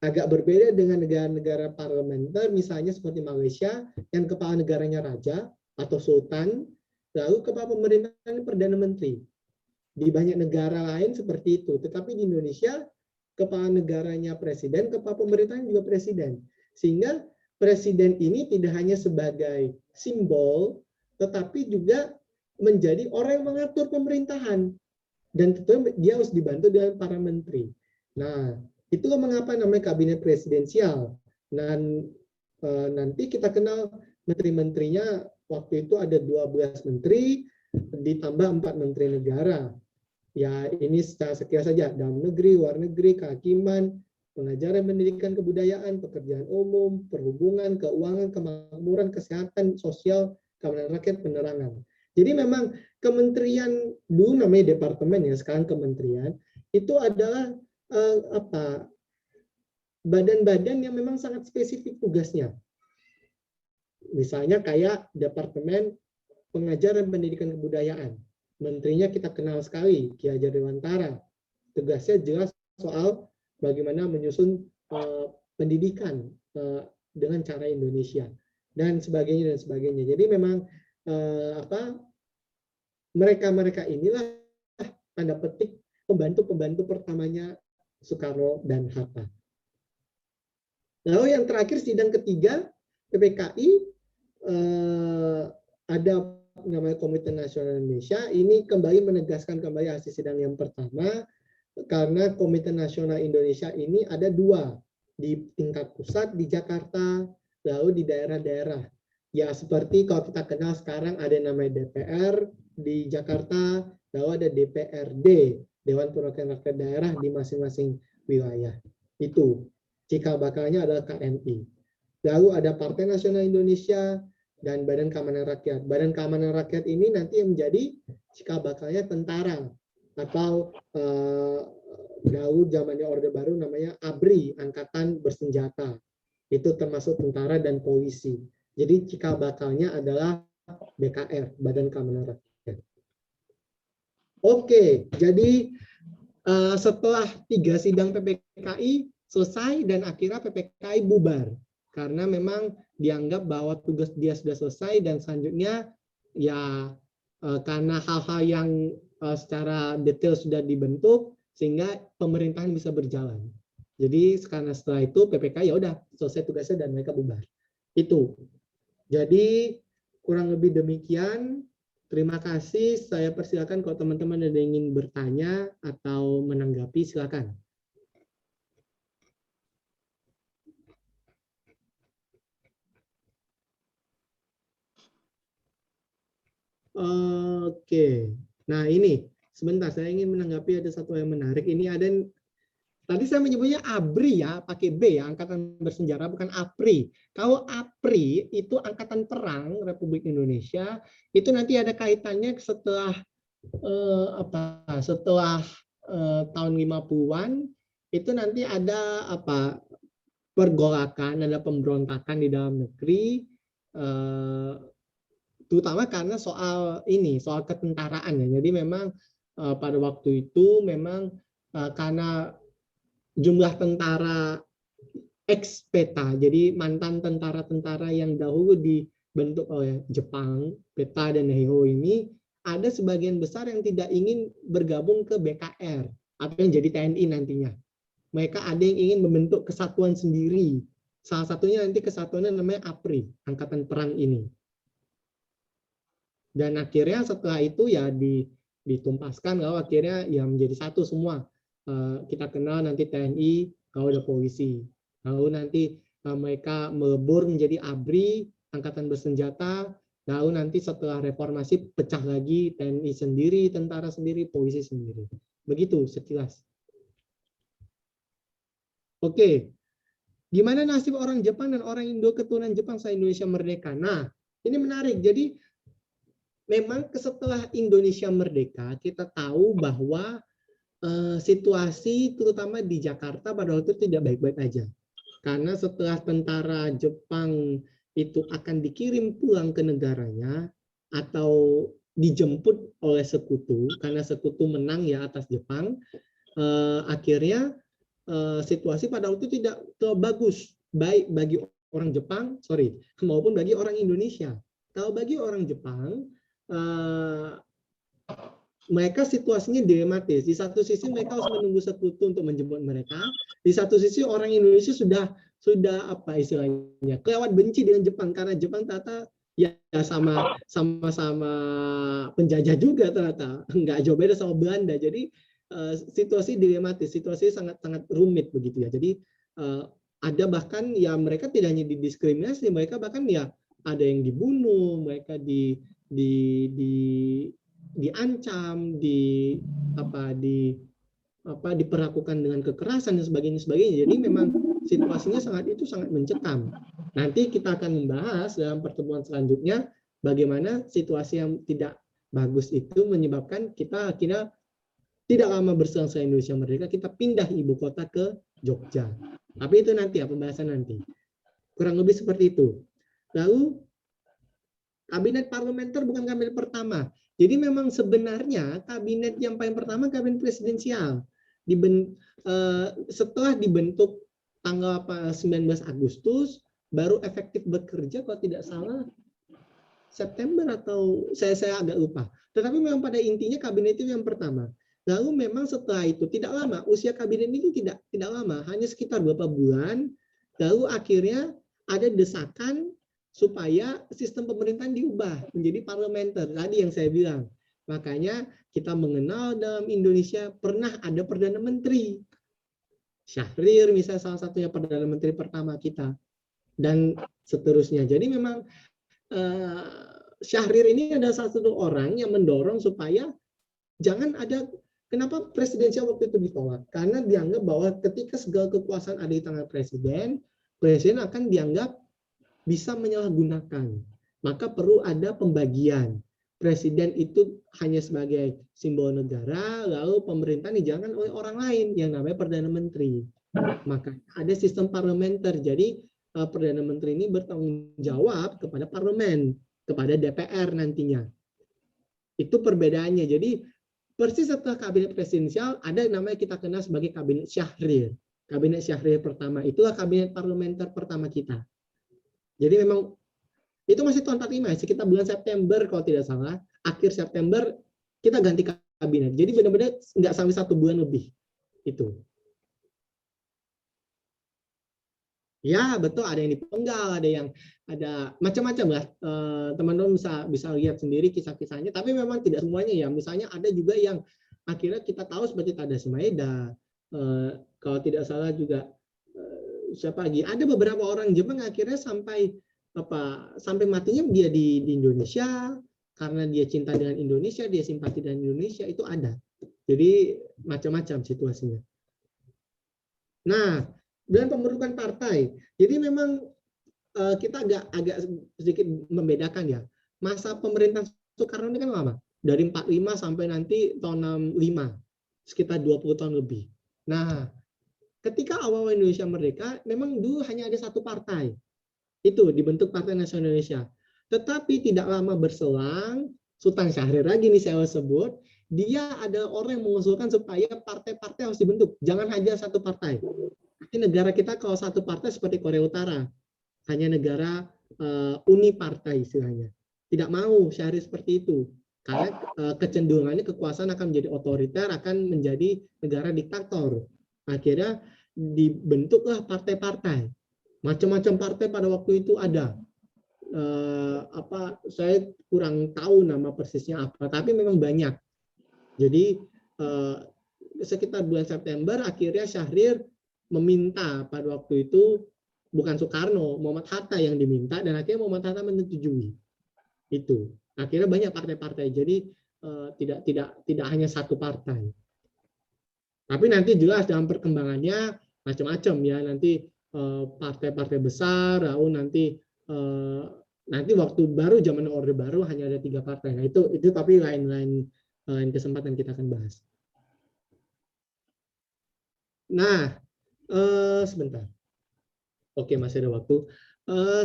Agak berbeda dengan negara-negara parlementer, misalnya seperti Malaysia, yang kepala negaranya raja atau sultan, lalu kepala pemerintahan perdana menteri. Di banyak negara lain seperti itu, tetapi di Indonesia kepala negaranya presiden, kepala pemerintahan juga presiden. Sehingga presiden ini tidak hanya sebagai simbol, tetapi juga menjadi orang yang mengatur pemerintahan. Dan tentunya dia harus dibantu dengan para menteri. Nah, itulah mengapa namanya kabinet presidensial. Dan nanti kita kenal menteri-menterinya, waktu itu ada 12 menteri, ditambah 4 menteri negara. Ya, ini secara sekilas saja, dalam negeri, luar negeri, kehakiman, pengajaran, pendidikan, kebudayaan, pekerjaan umum, perhubungan, keuangan, kemakmuran, kesehatan, sosial, keamanan rakyat, penerangan. Jadi memang kementerian dulu namanya departemen ya, sekarang kementerian, itu adalah badan-badan yang memang sangat spesifik tugasnya. Misalnya kayak Departemen Pengajaran Pendidikan Kebudayaan. Menterinya kita kenal sekali, Ki Hajar Dewantara. Tugasnya jelas soal bagaimana menyusun pendidikan dengan cara Indonesia dan sebagainya dan sebagainya. Jadi memang mereka inilah tanda petik pembantu-pembantu pertamanya Soekarno dan Hatta. Lalu yang terakhir sidang ketiga PPKI ada namanya Komite Nasional Indonesia. Ini kembali menegaskan kembali hasil sidang yang pertama, karena Komite Nasional Indonesia ini ada dua, di tingkat pusat di Jakarta, lalu di daerah-daerah. Ya seperti kalau kita kenal sekarang ada namanya DPR di Jakarta, lalu ada DPRD, Dewan Perwakilan Rakyat Daerah di masing-masing wilayah. Itu cikal bakalnya adalah KNI. Lalu ada Partai Nasional Indonesia dan Badan Keamanan Rakyat. Badan Keamanan Rakyat ini nanti yang menjadi cikal bakalnya tentara, atau dahulu zamannya Orde Baru namanya ABRI, Angkatan Bersenjata. Itu termasuk tentara dan polisi. Jadi cikal bakalnya adalah BKR, Badan Keamanan Rakyat. Oke, jadi setelah 3 sidang PPKI selesai dan akhirnya PPKI bubar karena memang dianggap bahwa tugas dia sudah selesai, dan selanjutnya ya karena hal-hal yang secara detail sudah dibentuk sehingga pemerintahan bisa berjalan. Jadi karena setelah itu PPKI ya udah selesai tugasnya dan mereka bubar. Itu. Jadi kurang lebih demikian. Terima kasih. Saya persilakan kalau teman-teman ada yang ingin bertanya atau menanggapi, silakan. Oke. Nah, ini sebentar, saya ingin menanggapi ada satu yang menarik. Ini ada tadi saya menyebutnya ABRI ya, pakai B ya, Angkatan Bersenjata, bukan APRI. Kalau APRI itu Angkatan Perang Republik Indonesia, itu nanti ada kaitannya setelah tahun 50-an, itu nanti ada pergolakan, ada pemberontakan di dalam negeri, terutama karena soal ketentaraan ya. Jadi memang pada waktu itu memang karena jumlah tentara ex-PETA, jadi mantan tentara-tentara yang dahulu dibentuk oleh Jepang, PETA dan Heiho ini, ada sebagian besar yang tidak ingin bergabung ke BKR atau yang jadi TNI nantinya. Mereka ada yang ingin membentuk kesatuan sendiri. Salah satunya nanti kesatuannya namanya APRI, Angkatan Perang ini. Dan akhirnya setelah itu ya ditumpaskan, lalu akhirnya ya menjadi satu semua. Kita kenal nanti TNI, kalau ada polisi. Lalu nanti mereka melebur menjadi ABRI, Angkatan Bersenjata. Lalu nanti setelah reformasi pecah lagi, TNI sendiri, tentara sendiri, polisi sendiri. Begitu sekilas. Oke, gimana nasib orang Jepang dan orang Indo keturunan Jepang setelah Indonesia merdeka? Nah, ini menarik. Jadi memang setelah Indonesia merdeka, kita tahu bahwa situasi terutama di Jakarta pada waktu itu tidak baik-baik aja. Karena setelah tentara Jepang itu akan dikirim pulang ke negaranya atau dijemput oleh sekutu, karena sekutu menang ya atas Jepang, akhirnya situasi pada waktu itu tidak bagus, baik bagi orang Jepang, maupun bagi orang Indonesia. Kalau bagi orang Jepang, mereka situasinya dilematis. Di satu sisi mereka harus menunggu sekutu untuk menjemput mereka. Di satu sisi orang Indonesia sudah apa istilahnya kelewat benci dengan Jepang, karena Jepang ternyata ya sama-sama penjajah juga ternyata, nggak jauh beda sama Belanda. Jadi situasi dilematis, situasi sangat rumit begitu ya. Jadi ada bahkan ya mereka tidak hanya didiskriminasi, mereka bahkan ya ada yang dibunuh, mereka diancam, diperlakukan dengan kekerasan dan sebagainya. Jadi memang situasinya sangat mencekam. Nanti kita akan membahas dalam pertemuan selanjutnya bagaimana situasi yang tidak bagus itu menyebabkan kita akhirnya tidak lama berselang-selang Indonesia merdeka, kita pindah ibu kota ke Jogja. Tapi itu nanti ya, pembahasan nanti. Kurang lebih seperti itu. Lalu, kabinet parlementer bukan kabinet pertama. Jadi memang sebenarnya kabinet yang paling pertama kabinet presidensial. Setelah dibentuk tanggal 19 Agustus, baru efektif bekerja kalau tidak salah September atau saya agak lupa. Tetapi memang pada intinya kabinet itu yang pertama. Lalu memang setelah itu tidak lama, usia kabinet ini tidak lama, hanya sekitar beberapa bulan. Lalu akhirnya ada desakan supaya sistem pemerintahan diubah menjadi parlementer. Tadi yang saya bilang. Makanya kita mengenal dalam Indonesia pernah ada Perdana Menteri. Syahrir misalnya salah satunya Perdana Menteri pertama kita. Dan seterusnya. Jadi memang Syahrir ini adalah salah satu orang yang mendorong supaya jangan ada. Kenapa presidensial waktu itu ditolak? Karena dianggap bahwa ketika segala kekuasaan ada di tangan presiden akan dianggap bisa menyalahgunakan. Maka perlu ada pembagian. Presiden itu hanya sebagai simbol negara, lalu pemerintahan dijalankan oleh orang lain yang namanya Perdana Menteri. Maka ada sistem parlementer. Jadi Perdana Menteri ini bertanggung jawab kepada parlemen, kepada DPR nantinya. Itu perbedaannya. Jadi persis setelah kabinet presidensial ada yang namanya kita kenal sebagai kabinet Syahrir. Kabinet Syahrir pertama itulah kabinet parlementer pertama kita. Jadi memang itu masih tahun 45, sekitar bulan September kalau tidak salah, akhir September kita ganti kabinet. Jadi benar-benar nggak sampai 1 bulan lebih itu. Ya betul, ada yang dipenggal, ada macam-macam lah. Teman-teman bisa lihat sendiri kisah-kisahnya. Tapi memang tidak semuanya ya. Misalnya ada juga yang akhirnya kita tahu seperti Tadas Maeda. Kalau tidak salah juga siapa lagi? Ada beberapa orang Jepang akhirnya sampai matinya dia di Indonesia karena dia cinta dengan Indonesia, dia simpati dengan Indonesia, itu ada. Jadi macam-macam situasinya. Nah, dan pembentukan partai. Jadi memang kita agak sedikit membedakan ya. Masa pemerintahan Soekarno ini kan lama. Dari 45 sampai nanti tahun 65. Sekitar 20 tahun lebih. Nah, ketika awal Indonesia merdeka, memang dulu hanya ada satu partai. Itu dibentuk Partai Nasional Indonesia. Tetapi tidak lama berselang, Sultan Syahrir lagi nih saya sebut, dia ada orang yang mengusulkan supaya partai-partai harus dibentuk. Jangan hanya satu partai. Negara kita kalau satu partai seperti Korea Utara, hanya negara unipartai istilahnya. Tidak mau Syahrir seperti itu. Karena kecenderungannya kekuasaan akan menjadi otoriter, akan menjadi negara diktator. Akhirnya dibentuklah partai-partai. Macam-macam partai pada waktu itu ada. Saya kurang tahu nama persisnya apa, tapi memang banyak. Jadi sekitar bulan September akhirnya Syahrir meminta pada waktu itu bukan Soekarno, Muhammad Hatta yang diminta, dan akhirnya Muhammad Hatta menyetujui. Itu. Akhirnya banyak partai-partai. Jadi tidak hanya satu partai. Tapi nanti jelas dalam perkembangannya macam-macam ya. Nanti partai-partai besar, lalu nanti waktu baru zaman Orde Baru hanya ada 3 partai. Nah itu tapi lain kesempatan kita akan bahas. Nah, sebentar. Oke, masih ada waktu.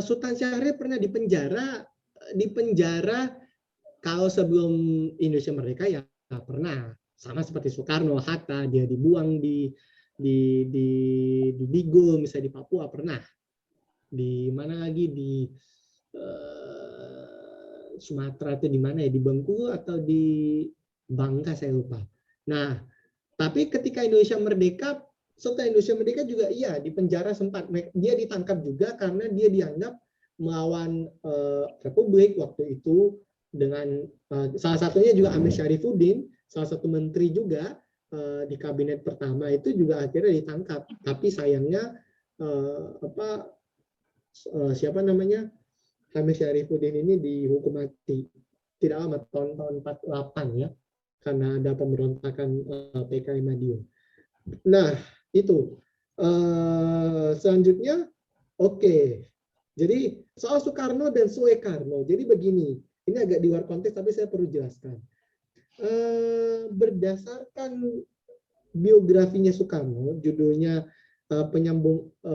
Sultan Syahrir pernah dipenjara kalau sebelum Indonesia merdeka ya pernah. Sama seperti Soekarno, Hatta, dia dibuang di Bigo, misalnya di Papua pernah. Di mana lagi di Sumatera itu di mana ya, di Bengkulu atau di Bangka saya lupa. Nah, tapi ketika Indonesia merdeka, setelah Indonesia merdeka juga iya di penjara sempat. Dia ditangkap juga karena dia dianggap melawan Republik waktu itu dengan salah satunya juga Amir Syarifuddin, salah satu menteri juga di kabinet pertama itu juga akhirnya ditangkap. Tapi sayangnya siapa namanya, Hamid Syarifuddin ini dihukum mati. Tidak lama, tahun 48 ya, karena ada pemberontakan PKI Madiun. Nah, itu. Selanjutnya, oke. Jadi soal Soekarno dan Suekarno. Jadi begini, ini agak di luar konteks tapi saya perlu jelaskan. Berdasarkan biografinya Soekarno, judulnya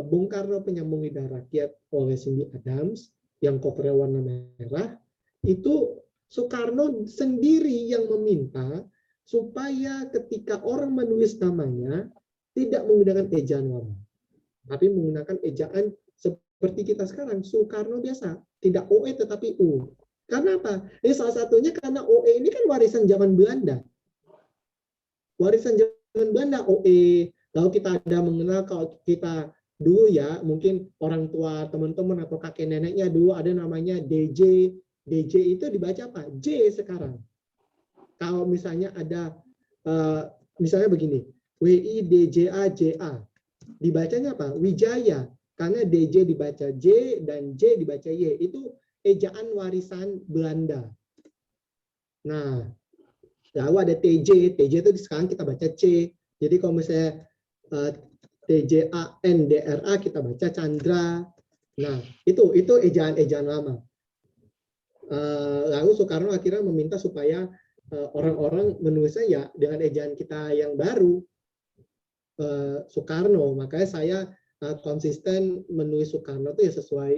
Bung Karno Penyambung Lidah Rakyat oleh Cindy Adams, yang covernya warna merah, itu Soekarno sendiri yang meminta supaya ketika orang menulis namanya tidak menggunakan ejaan lama, tapi menggunakan ejaan seperti kita sekarang, Soekarno biasa, tidak OE tetapi U. Karena apa? Ini salah satunya karena OE ini kan warisan zaman Belanda. Warisan zaman Belanda OE. Lalu kita ada mengenal, kalau kita dulu ya, mungkin orang tua teman-teman atau kakek neneknya dulu ada namanya DJ. DJ itu dibaca apa? J sekarang. Kalau misalnya ada, misalnya begini, WIDJA, dibacanya apa? Wijaya, karena DJ dibaca J dan J dibaca Y. Itu ejaan warisan Belanda. Nah, lalu ada TJ itu sekarang kita baca C. Jadi kalau misalnya TJANDRA kita baca Chandra. Nah, itu ejaan-ejaan lama. Lalu Soekarno akhirnya meminta supaya orang-orang menulisnya ya dengan ejaan kita yang baru, Soekarno. Makanya saya konsisten menulis Soekarno itu ya sesuai,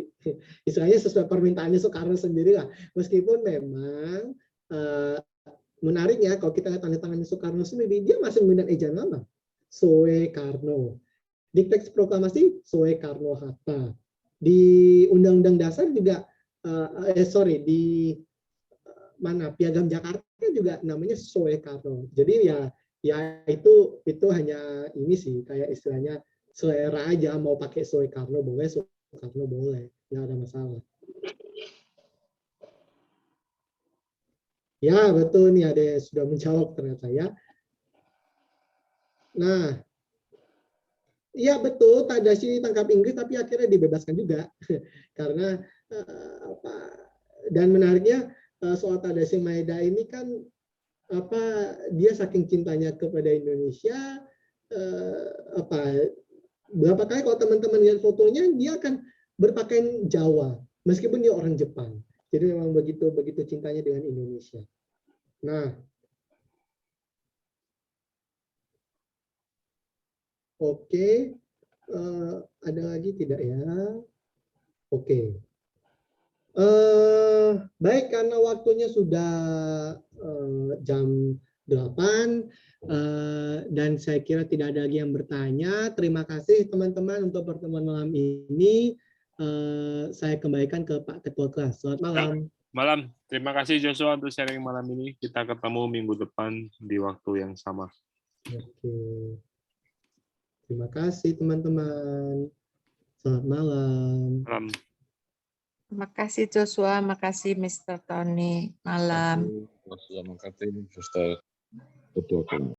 istilahnya sesuai permintaannya Soekarno sendiri lah. Meskipun memang menariknya kalau kita lihat tanda tangannya Soekarno sendiri, dia masih menggunakan ejaan lama, Soekarno. Di teks proklamasi Soekarno-Hatta. Di Undang-Undang Dasar juga di mana Piagam Jakarta juga namanya Soekarno. Jadi ya itu hanya ini sih, kayak istilahnya selera aja, mau pakai Soekarno boleh, Soekarno boleh, nggak ada masalah. Ya betul nih, ada yang sudah menjawab ternyata ya. Nah, iya betul, Tadashi ditangkap Inggris tapi akhirnya dibebaskan juga karena dan menariknya soal Tadashi Maeda ini kan dia saking cintanya kepada Indonesia, berapa kali kalau teman-teman lihat fotonya dia akan berpakaian Jawa meskipun dia orang Jepang. Jadi memang begitu cintanya dengan Indonesia. Nah, oke. Ada lagi tidak ya? Oke. Baik, karena waktunya sudah jam 8 dan saya kira tidak ada lagi yang bertanya. Terima kasih teman-teman untuk pertemuan malam ini. Saya kembalikan ke Pak Ketua Kelas. Selamat malam. Malam. Terima kasih Joshua untuk sharing malam ini. Kita ketemu minggu depan di waktu yang sama. Oke. Terima kasih teman-teman. Selamat malam. Malam. Terima kasih Joshua, makasih Mr. Tony. Malam. Terima kasih Mr. Ketua.